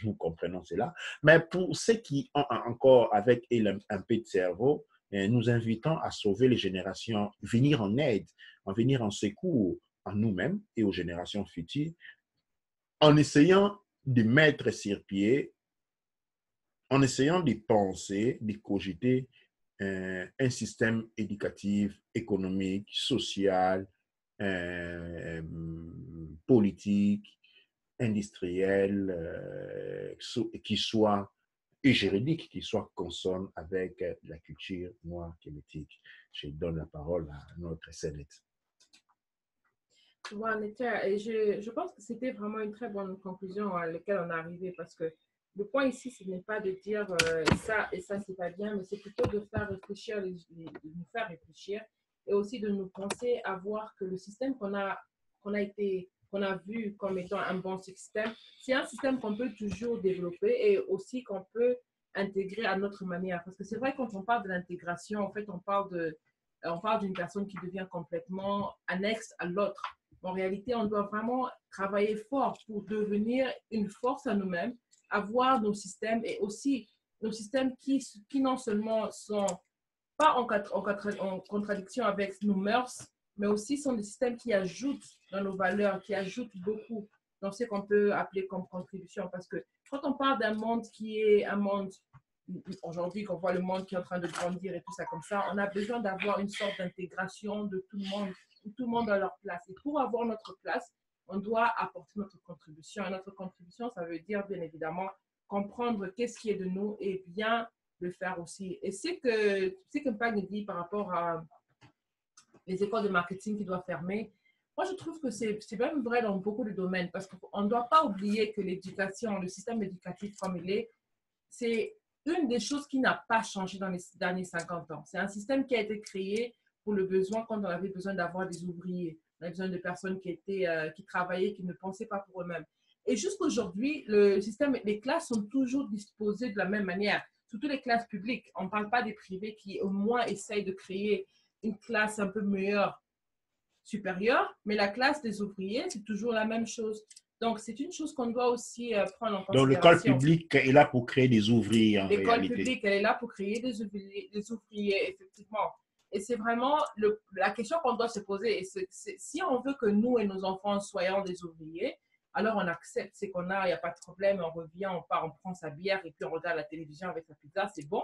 Nous comprenons cela. Mais pour ceux qui ont encore avec un peu de cerveau, nous invitons à sauver les générations, venir en aide, venir en secours à nous-mêmes et aux générations futures, en essayant de mettre sur pied, en essayant de penser, de cogiter un système éducatif, économique, social, politique, industriel, qui soit, et juridique, qui soit consomme avec la culture noire kémétique. Je donne la parole à notre Sénète. Bon, et je pense que c'était vraiment une très bonne conclusion à laquelle on est arrivé parce que le point ici, ce n'est pas de dire ça et ça, c'est pas bien, mais c'est plutôt de faire réfléchir, de nous faire réfléchir et aussi de nous penser à voir que le système qu'on a vu comme étant un bon système, c'est un système qu'on peut toujours développer et aussi qu'on peut intégrer à notre manière. Parce que c'est vrai, quand on parle de l'intégration, en fait, on parle d'une personne qui devient complètement annexe à l'autre. En réalité, on doit vraiment travailler fort pour devenir une force à nous-mêmes, avoir nos systèmes et aussi nos systèmes qui non seulement sont pas en contradiction avec nos mœurs, mais aussi sont des systèmes qui ajoutent dans nos valeurs, qui ajoutent beaucoup dans ce qu'on peut appeler comme contribution. Parce que quand on parle d'un monde qui est un monde, aujourd'hui qu'on voit le monde qui est en train de grandir et tout ça comme ça, on a besoin d'avoir une sorte d'intégration de tout le monde, où tout le monde a leur place. Et pour avoir notre place, on doit apporter notre contribution. Et notre contribution, ça veut dire bien évidemment comprendre qu'est-ce qui est de nous et bien le faire aussi. Et c'est que Pag dit par rapport à les écoles de marketing qui doivent fermer, moi, je trouve que c'est même vrai dans beaucoup de domaines parce qu'on ne doit pas oublier que l'éducation, le système éducatif comme il est, c'est une des choses qui n'a pas changé dans les derniers 50 ans. C'est un système qui a été créé pour le besoin quand on avait besoin d'avoir des ouvriers. On avait besoin de personnes qui travaillaient, qui ne pensaient pas pour eux-mêmes. Et jusqu'aujourd'hui, le système, les classes sont toujours disposées de la même manière. Surtout les classes publiques. On ne parle pas des privés qui au moins essayent de créer une classe un peu meilleure, supérieure, mais la classe des ouvriers, c'est toujours la même chose. Donc, c'est une chose qu'on doit aussi prendre en Donc, l'école considération. publique est là pour créer des ouvriers en L'école réalité. publique, elle est là pour créer des ouvriers, effectivement. Et c'est vraiment la question qu'on doit se poser. Et si on veut que nous et nos enfants soyons des ouvriers, alors on accepte ce qu'on a, il n'y a pas de problème, on revient, on part, on prend sa bière et puis on regarde la télévision avec sa pizza, c'est bon.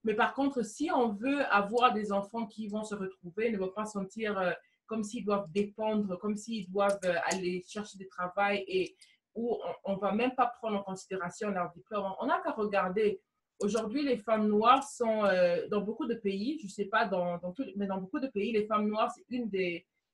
Mais par contre, si on veut avoir des enfants qui vont se retrouver, ne vont pas sentir comme s'ils doivent dépendre, comme s'ils doivent aller chercher du travail et où on ne va même pas prendre en considération leur diplôme, on n'a qu'à regarder. Aujourd'hui, les femmes noires sont dans beaucoup de pays, je ne sais pas mais dans beaucoup de pays, les femmes noires, c'est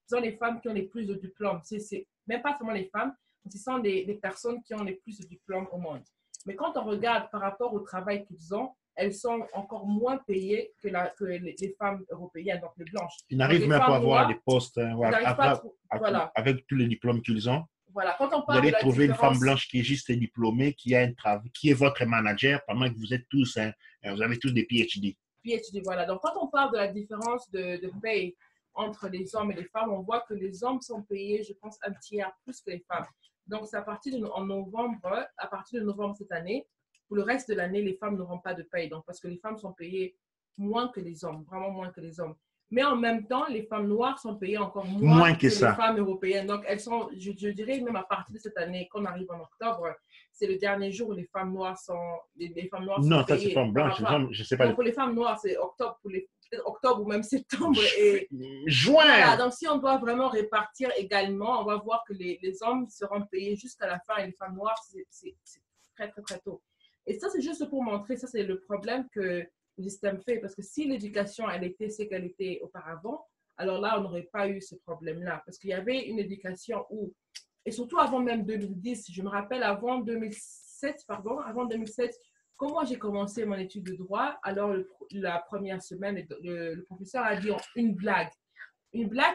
sont les femmes qui ont les plus de diplômes. C'est même pas seulement les femmes, ce sont des personnes qui ont les plus de diplômes au monde. Mais quand on regarde par rapport au travail qu'ils ont, elles sont encore moins payées que les femmes européennes, donc les blanches. Ils n'arrivent même pas à avoir des postes Voilà. avec tous les diplômes qu'ils ont. Voilà, quand on Vous parle de allez la trouver une femme différence, blanche qui est juste diplômée, qui est votre manager, pendant que vous êtes tous, vous avez tous des PhD. voilà. Donc, quand on parle de la différence de paye entre les hommes et les femmes, on voit que les hommes sont payés, je pense, un tiers plus que les femmes. Donc, c'est à partir de novembre cette année, pour le reste de l'année, les femmes n'auront pas de paye. Donc, parce que les femmes sont payées moins que les hommes, vraiment moins que les hommes. Mais en même temps, les femmes noires sont payées encore moins que les femmes européennes. Donc, elles sont, je dirais, même à partir de cette année, qu'on arrive en octobre, c'est le dernier jour où les femmes noires sont, les femmes noires non, sont payées. Non, ça, c'est femmes blanches. Je sais pas. Donc, pour les femmes noires, c'est octobre, octobre ou même septembre. Et juin. Voilà, donc si on doit vraiment répartir également, on va voir que les hommes seront payés jusqu'à la fin et les femmes noires, c'est très, très, très tôt. Et ça, c'est juste pour montrer, ça, c'est le problème que le système fait. Parce que si l'éducation, elle était ce qu'elle était auparavant, alors là, on n'aurait pas eu ce problème-là. Parce qu'il y avait une éducation où, et surtout avant même 2010, je me rappelle avant 2007, quand moi j'ai commencé mon étude de droit, alors la première semaine, le professeur a dit une blague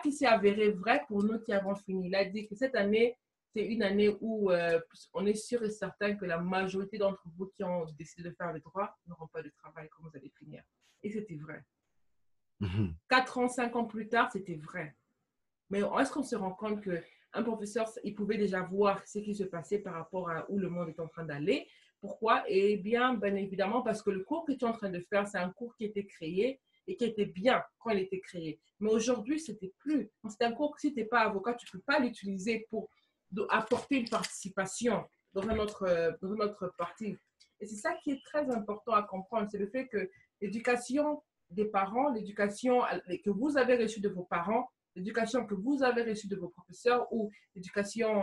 qui s'est avérée vraie pour nous qui avons fini. Il a dit que cette année, c'est une année où on est sûr et certain que la majorité d'entre vous qui ont décidé de faire le droit n'auront pas de travail quand vous allez finir. Et c'était vrai. 4 ans, 5 ans plus tard, c'était vrai. Mais est-ce qu'on se rend compte qu'un professeur, il pouvait déjà voir ce qui se passait par rapport à où le monde est en train d'aller? Pourquoi? Eh bien évidemment, parce que le cours que tu es en train de faire, c'est un cours qui a été créé et qui était bien quand il était créé. Mais aujourd'hui, c'était plus. C'est un cours que si tu n'es pas avocat, tu ne peux pas l'utiliser pour apporter une participation dans une autre partie. Et c'est ça qui est très important à comprendre, c'est le fait que l'éducation des parents, l'éducation que vous avez reçue de vos parents, l'éducation que vous avez reçue de vos professeurs ou l'éducation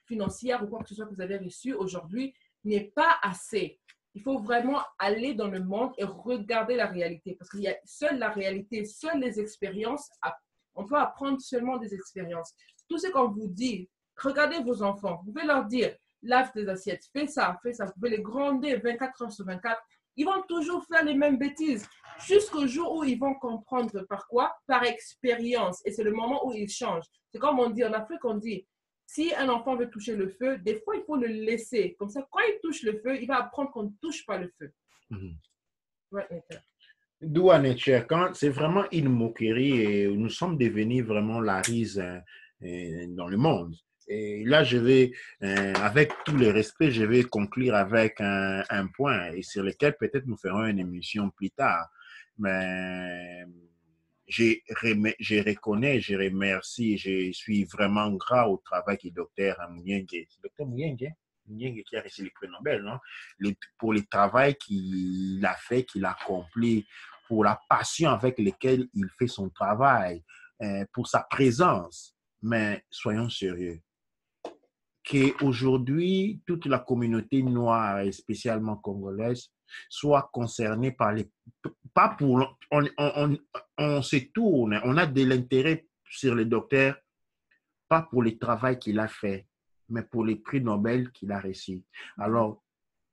financière ou quoi que ce soit que vous avez reçu aujourd'hui n'est pas assez. Il faut vraiment aller dans le monde et regarder la réalité parce qu'il y a seule la réalité, seules les expériences. On peut apprendre seulement des expériences. Tout ce qu'on vous dit, regardez vos enfants. Vous pouvez leur dire, lave tes assiettes, fais ça. Vous pouvez les gronder 24 heures sur 24. Ils vont toujours faire les mêmes bêtises jusqu'au jour où ils vont comprendre par quoi? Par expérience. Et c'est le moment où ils changent. C'est comme on dit en Afrique, on dit, si un enfant veut toucher le feu, des fois, il faut le laisser. Comme ça, quand il touche le feu, il va apprendre qu'on ne touche pas le feu. D'où Nature, quand c'est vraiment une moquerie et nous sommes devenus vraiment la rise dans le monde. Et là, avec tout le respect, je vais conclure avec un point et sur lequel peut-être nous ferons une émission plus tard. Mais je reconnais, je remercie, je suis vraiment gras au travail que docteur Mouyengue, docteur Mouyengue qui a reçu le prix Nobel, non? Pour le travail qu'il a fait, qu'il a accompli, pour la passion avec laquelle il fait son travail, pour sa présence. Mais soyons sérieux. qu'aujourd'hui, toute la communauté noire, et spécialement congolaise, soit concernée par les... Pas pour... On se tourne, on a de l'intérêt sur le docteur, pas pour le travail qu'il a fait, mais pour les prix Nobel qu'il a reçus. Alors,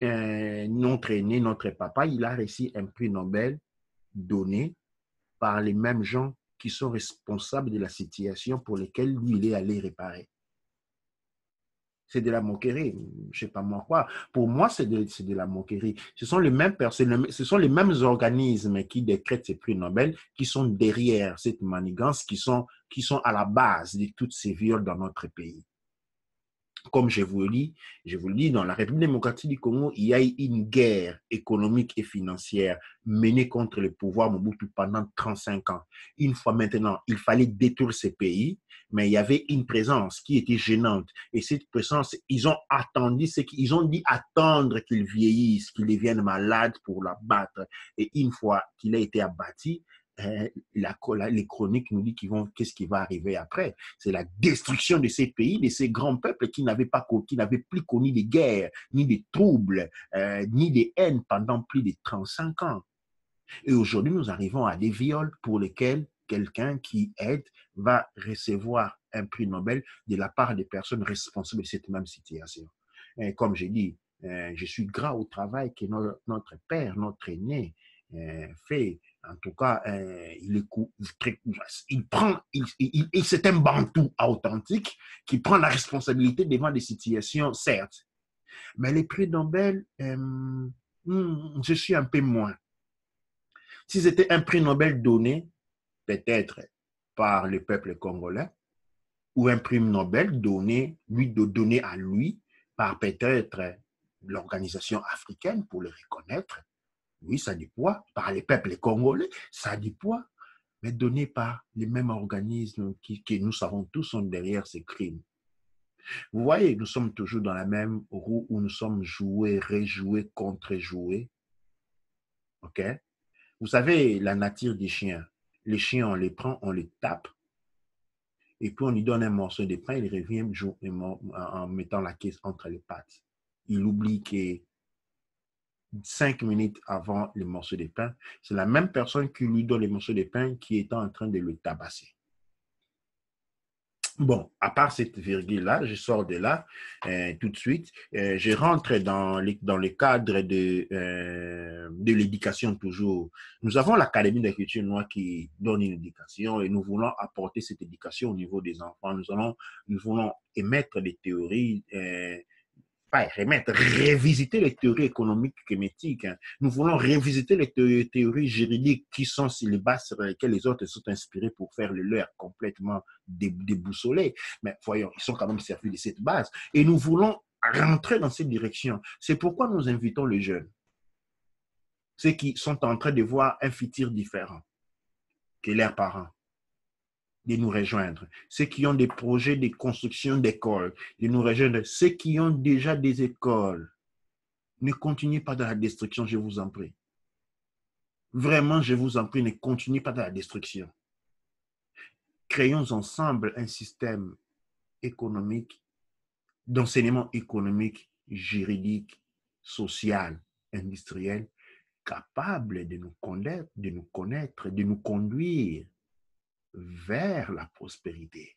notre aîné, notre papa, il a reçu un prix Nobel donné par les mêmes gens qui sont responsables de la situation pour laquelle lui, il est allé réparer. C'est de la moquerie, je ne sais pas moi quoi. Pour moi, c'est de la moquerie. Ce sont les mêmes personnes, ce sont les mêmes organismes qui décrètent ces prix Nobel qui sont derrière cette manigance, qui sont à la base de tous ces viols dans notre pays. Comme je vous le dis, dans la République démocratique du Congo, il y a eu une guerre économique et financière menée contre le pouvoir Mobutu pendant 35 ans. Une fois maintenant, il fallait détruire ces pays, mais il y avait une présence qui était gênante. Et cette présence, ils ont attendu, ils ont dit attendre qu'il vieillisse, qu'il devienne malade pour l'abattre. Et une fois qu'il a été abattu, les chroniques nous disent qu'est-ce qui va arriver après. C'est la destruction de ces pays, de ces grands peuples qui n'avaient plus connu de guerre, ni de troubles, ni de haine pendant plus de 35 ans. Et aujourd'hui, nous arrivons à des viols pour lesquels quelqu'un qui aide va recevoir un prix Nobel de la part des personnes responsables de cette même situation. Et comme j'ai dit, je suis gras au travail que notre père, notre aîné, fait. En tout cas, c'est un Bantou authentique qui prend la responsabilité devant des situations, certes. Mais les prix Nobel, je suis un peu moins. Si c'était un prix Nobel donné, peut-être par le peuple congolais, ou un prix Nobel donné à lui par peut-être l'organisation africaine pour le reconnaître, oui, ça a du poids. Par les peuples congolais, ça a du poids. Mais donné par les mêmes organismes que nous savons tous sont derrière ces crimes. Vous voyez, nous sommes toujours dans la même roue où nous sommes joués, rejoués, contre-joués. OK? Vous savez, la nature des chiens. Les chiens, on les prend, on les tape. Et puis on lui donne un morceau de pain, il revient en mettant la caisse entre les pattes. Il oublie que 5 minutes avant le morceau de pain, c'est la même personne qui lui donne le morceau de pain qui est en train de le tabasser. Bon, à part cette virgule-là, je sors de là tout de suite. Je rentre dans le cadre de l'éducation toujours. Nous avons l'Académie de la culture noire qui donne une éducation et nous voulons apporter cette éducation au niveau des enfants. Nous voulons émettre des théories pas revisiter les théories économiques et métiques. Nous voulons revisiter les théories juridiques qui sont sur les bases sur lesquelles les autres sont inspirés pour faire le leur complètement déboussolé. Mais voyons, ils sont quand même servis de cette base. Et nous voulons rentrer dans cette direction. C'est pourquoi nous invitons les jeunes, ceux qui sont en train de voir un futur différent que leurs parents, de nous rejoindre. Ceux qui ont des projets de construction d'écoles, de nous rejoindre. Ceux qui ont déjà des écoles, ne continuez pas dans la destruction, je vous en prie. Vraiment, je vous en prie, ne continuez pas dans la destruction. Créons ensemble un système économique, d'enseignement économique, juridique, social, industriel, capable de nous connaître, de nous conduire vers la prospérité.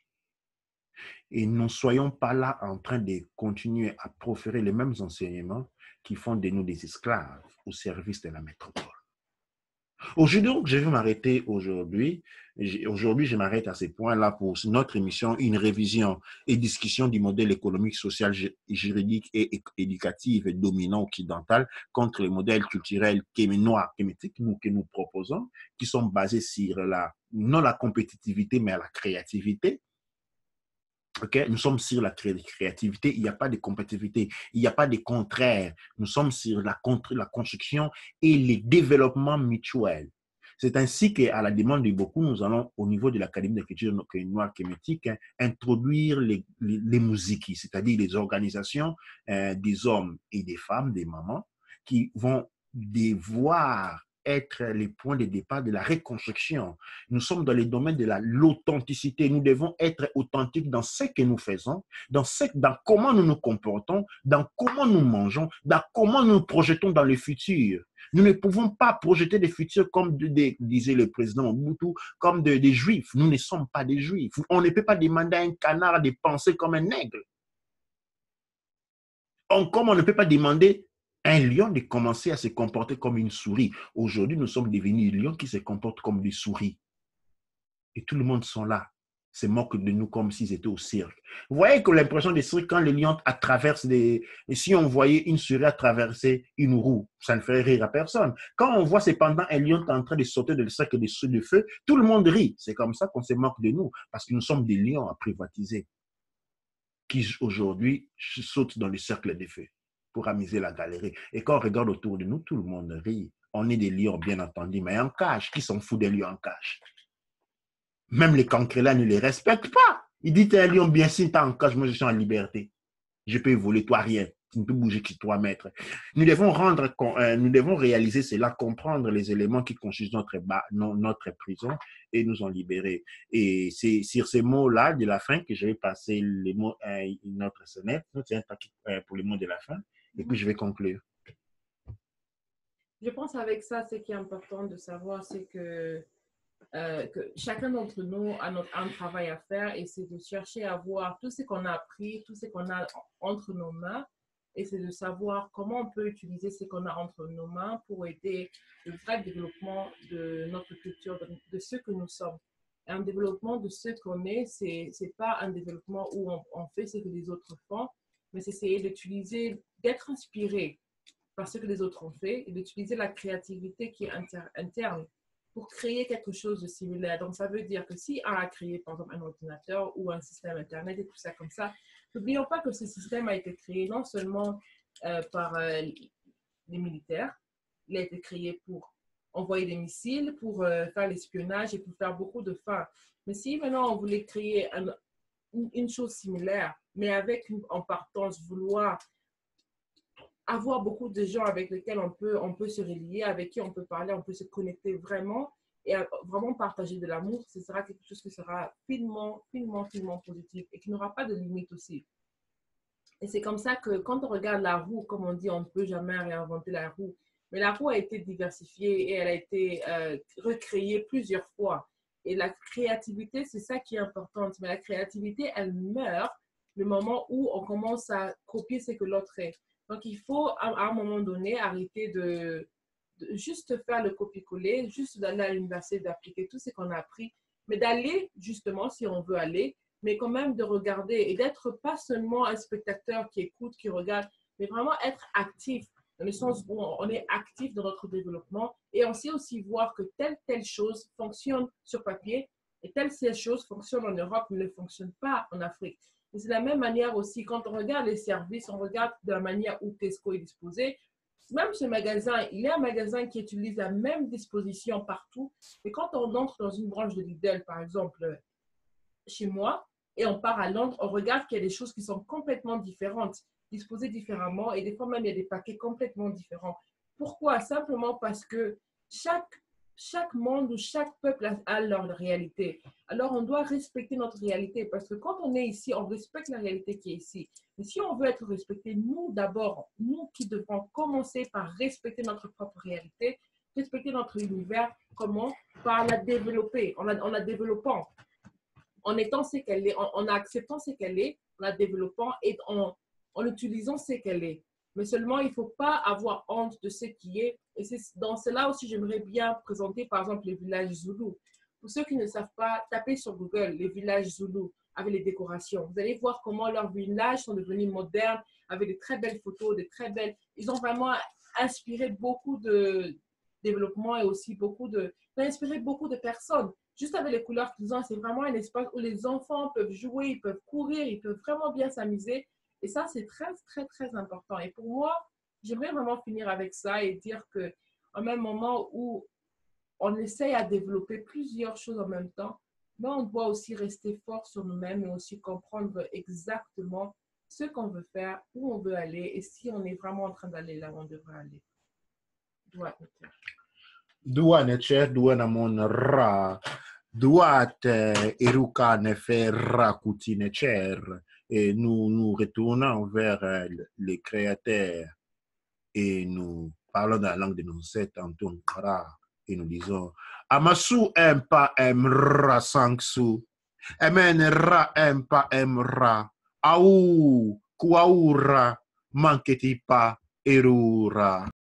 Et ne soyons pas là en train de continuer à proférer les mêmes enseignements qui font de nous des esclaves au service de la métropole. Aujourd'hui, donc, je vais m'arrêter aujourd'hui. Aujourd'hui, je m'arrête à ces points-là pour notre émission, une révision et discussion du modèle économique, social, juridique et éducatif dominant occidental contre les modèles culturels noir kémétiques que nous proposons, qui sont basés sur non la compétitivité, mais la créativité. Okay? Nous sommes sur la créativité, il n'y a pas de compétitivité, il n'y a pas de contraire. Nous sommes sur la construction et le développement mutuel. C'est ainsi qu'à la demande de beaucoup, nous allons, au niveau de l'Académie de la culture noire kémétique, introduire les musiques, c'est-à-dire les organisations des hommes et des femmes, des mamans, qui vont devoir être les points de départ de la reconstruction. Nous sommes dans les domaines de l'authenticité. Nous devons être authentiques dans ce que nous faisons, dans comment nous nous comportons, dans comment nous mangeons, dans comment nous nous projetons dans le futur. Nous ne pouvons pas projeter des futurs comme disait le président Mobutu, comme des juifs. Nous ne sommes pas des juifs. On ne peut pas demander à un canard de penser comme un aigle. Comme on ne peut pas demander à un lion de commencer à se comporter comme une souris. Aujourd'hui, nous sommes devenus des lions qui se comportent comme des souris. Et tout le monde sont là, se moquent de nous comme s'ils étaient au cirque. Vous voyez que l'impression des cirques, quand les lions traversent et si on voyait une souris traverser une roue, ça ne ferait rire à personne. Quand on voit cependant un lion en train de sauter de cercle de feu, tout le monde rit. C'est comme ça qu'on se moque de nous, parce que nous sommes des lions à privatiser, qui aujourd'hui sautent dans le cercle des feux pour amuser la galerie. Et quand on regarde autour de nous, tout le monde rit. On est des lions, bien entendu, mais en cage. Qui s'en fout des lions en cage? Même les cancrelats ne les respectent pas. Il dit, t'es un lion, bien si t'es en cage, moi je suis en liberté. Je peux voler, toi rien. Tu ne peux bouger que 3 mètres. Nous devons réaliser cela, comprendre les éléments qui constituent notre prison et nous en libérer. Et c'est sur ces mots-là de la fin que je vais passer les mots à notre sonnette, pour les mots de la fin, et puis je vais conclure. Je pense avec ça, ce qui est important de savoir, c'est que chacun d'entre nous a un travail à faire et c'est de chercher à voir tout ce qu'on a appris, tout ce qu'on a entre nos mains et c'est de savoir comment on peut utiliser ce qu'on a entre nos mains pour aider le vrai développement de notre culture, de ce que nous sommes. Et un développement de ce qu'on est, c'est pas un développement où on fait ce que les autres font, mais c'est essayer d'utiliser, d'être inspiré par ce que les autres ont fait et d'utiliser la créativité qui est interne pour créer quelque chose de similaire. Donc, ça veut dire que si on a créé, par exemple, un ordinateur ou un système Internet et tout ça comme ça, n'oublions pas que ce système a été créé non seulement par les militaires, il a été créé pour envoyer des missiles, pour faire l'espionnage et pour faire beaucoup de fins. Mais si maintenant on voulait créer une chose similaire, mais avec en partance vouloir avoir beaucoup de gens avec lesquels on peut se relier, avec qui on peut parler, on peut se connecter vraiment et vraiment partager de l'amour, ce sera quelque chose qui sera finement positif et qui n'aura pas de limite aussi. Et c'est comme ça que quand on regarde la roue, comme on dit, on ne peut jamais réinventer la roue, mais la roue a été diversifiée et elle a été recréée plusieurs fois. Et la créativité, c'est ça qui est important. Mais la créativité, elle meurt le moment où on commence à copier ce que l'autre est. Donc, il faut, à un moment donné, arrêter de juste faire le copier-coller, juste d'aller à l'université, d'appliquer tout ce qu'on a appris, mais d'aller, justement, si on veut aller, mais quand même de regarder et d'être pas seulement un spectateur qui écoute, qui regarde, mais vraiment être actif, dans le sens où on est actif dans notre développement et on sait aussi voir que telle chose fonctionne sur papier et telle chose fonctionne en Europe, mais ne fonctionne pas en Afrique. Et c'est de la même manière aussi, quand on regarde les services, on regarde de la manière où Tesco est disposé. Même ce magasin, il est un magasin qui utilise la même disposition partout. Mais quand on entre dans une branche de Lidl, par exemple, chez moi, et on part à Londres, on regarde qu'il y a des choses qui sont complètement différentes, disposées différemment, et des fois même, il y a des paquets complètement différents. Pourquoi? Simplement parce que chaque monde ou chaque peuple a leur réalité. Alors, on doit respecter notre réalité parce que quand on est ici, on respecte la réalité qui est ici. Mais si on veut être respecté, nous d'abord, nous qui devons commencer par respecter notre propre réalité, respecter notre univers, comment? Par la développer, en la développant, en étant ce qu'elle est, en acceptant ce qu'elle est, en la développant et en utilisant ce qu'elle est. Mais seulement, il ne faut pas avoir honte de ce qui est. Et c'est dans cela aussi, j'aimerais bien présenter, par exemple, les villages zoulous. Pour ceux qui ne savent pas, tapez sur Google les villages zoulous avec les décorations. Vous allez voir comment leurs villages sont devenus modernes, avec de très belles photos, de très belles... Ils ont vraiment inspiré beaucoup de développement et aussi inspiré beaucoup de personnes. Juste avec les couleurs qu'ils ont, c'est vraiment un espace où les enfants peuvent jouer, ils peuvent courir, ils peuvent vraiment bien s'amuser. Et ça, c'est très, très, très important. Et pour moi, j'aimerais vraiment finir avec ça et dire qu'en même moment où on essaye à développer plusieurs choses en même temps, mais on doit aussi rester fort sur nous-mêmes et aussi comprendre exactement ce qu'on veut faire, où on veut aller et si on est vraiment en train d'aller là où on devrait aller. Ouais. Dua necher, dua namon ra. Duate eruka nefer rakuti necher. Et nous retournons vers les créateurs et nous parlons dans la langue de nos ancêtres, Anton Ra, et nous disons Amasu empa emra sangsu. Emen ra empa emra. Au kuaura manketi pa erura.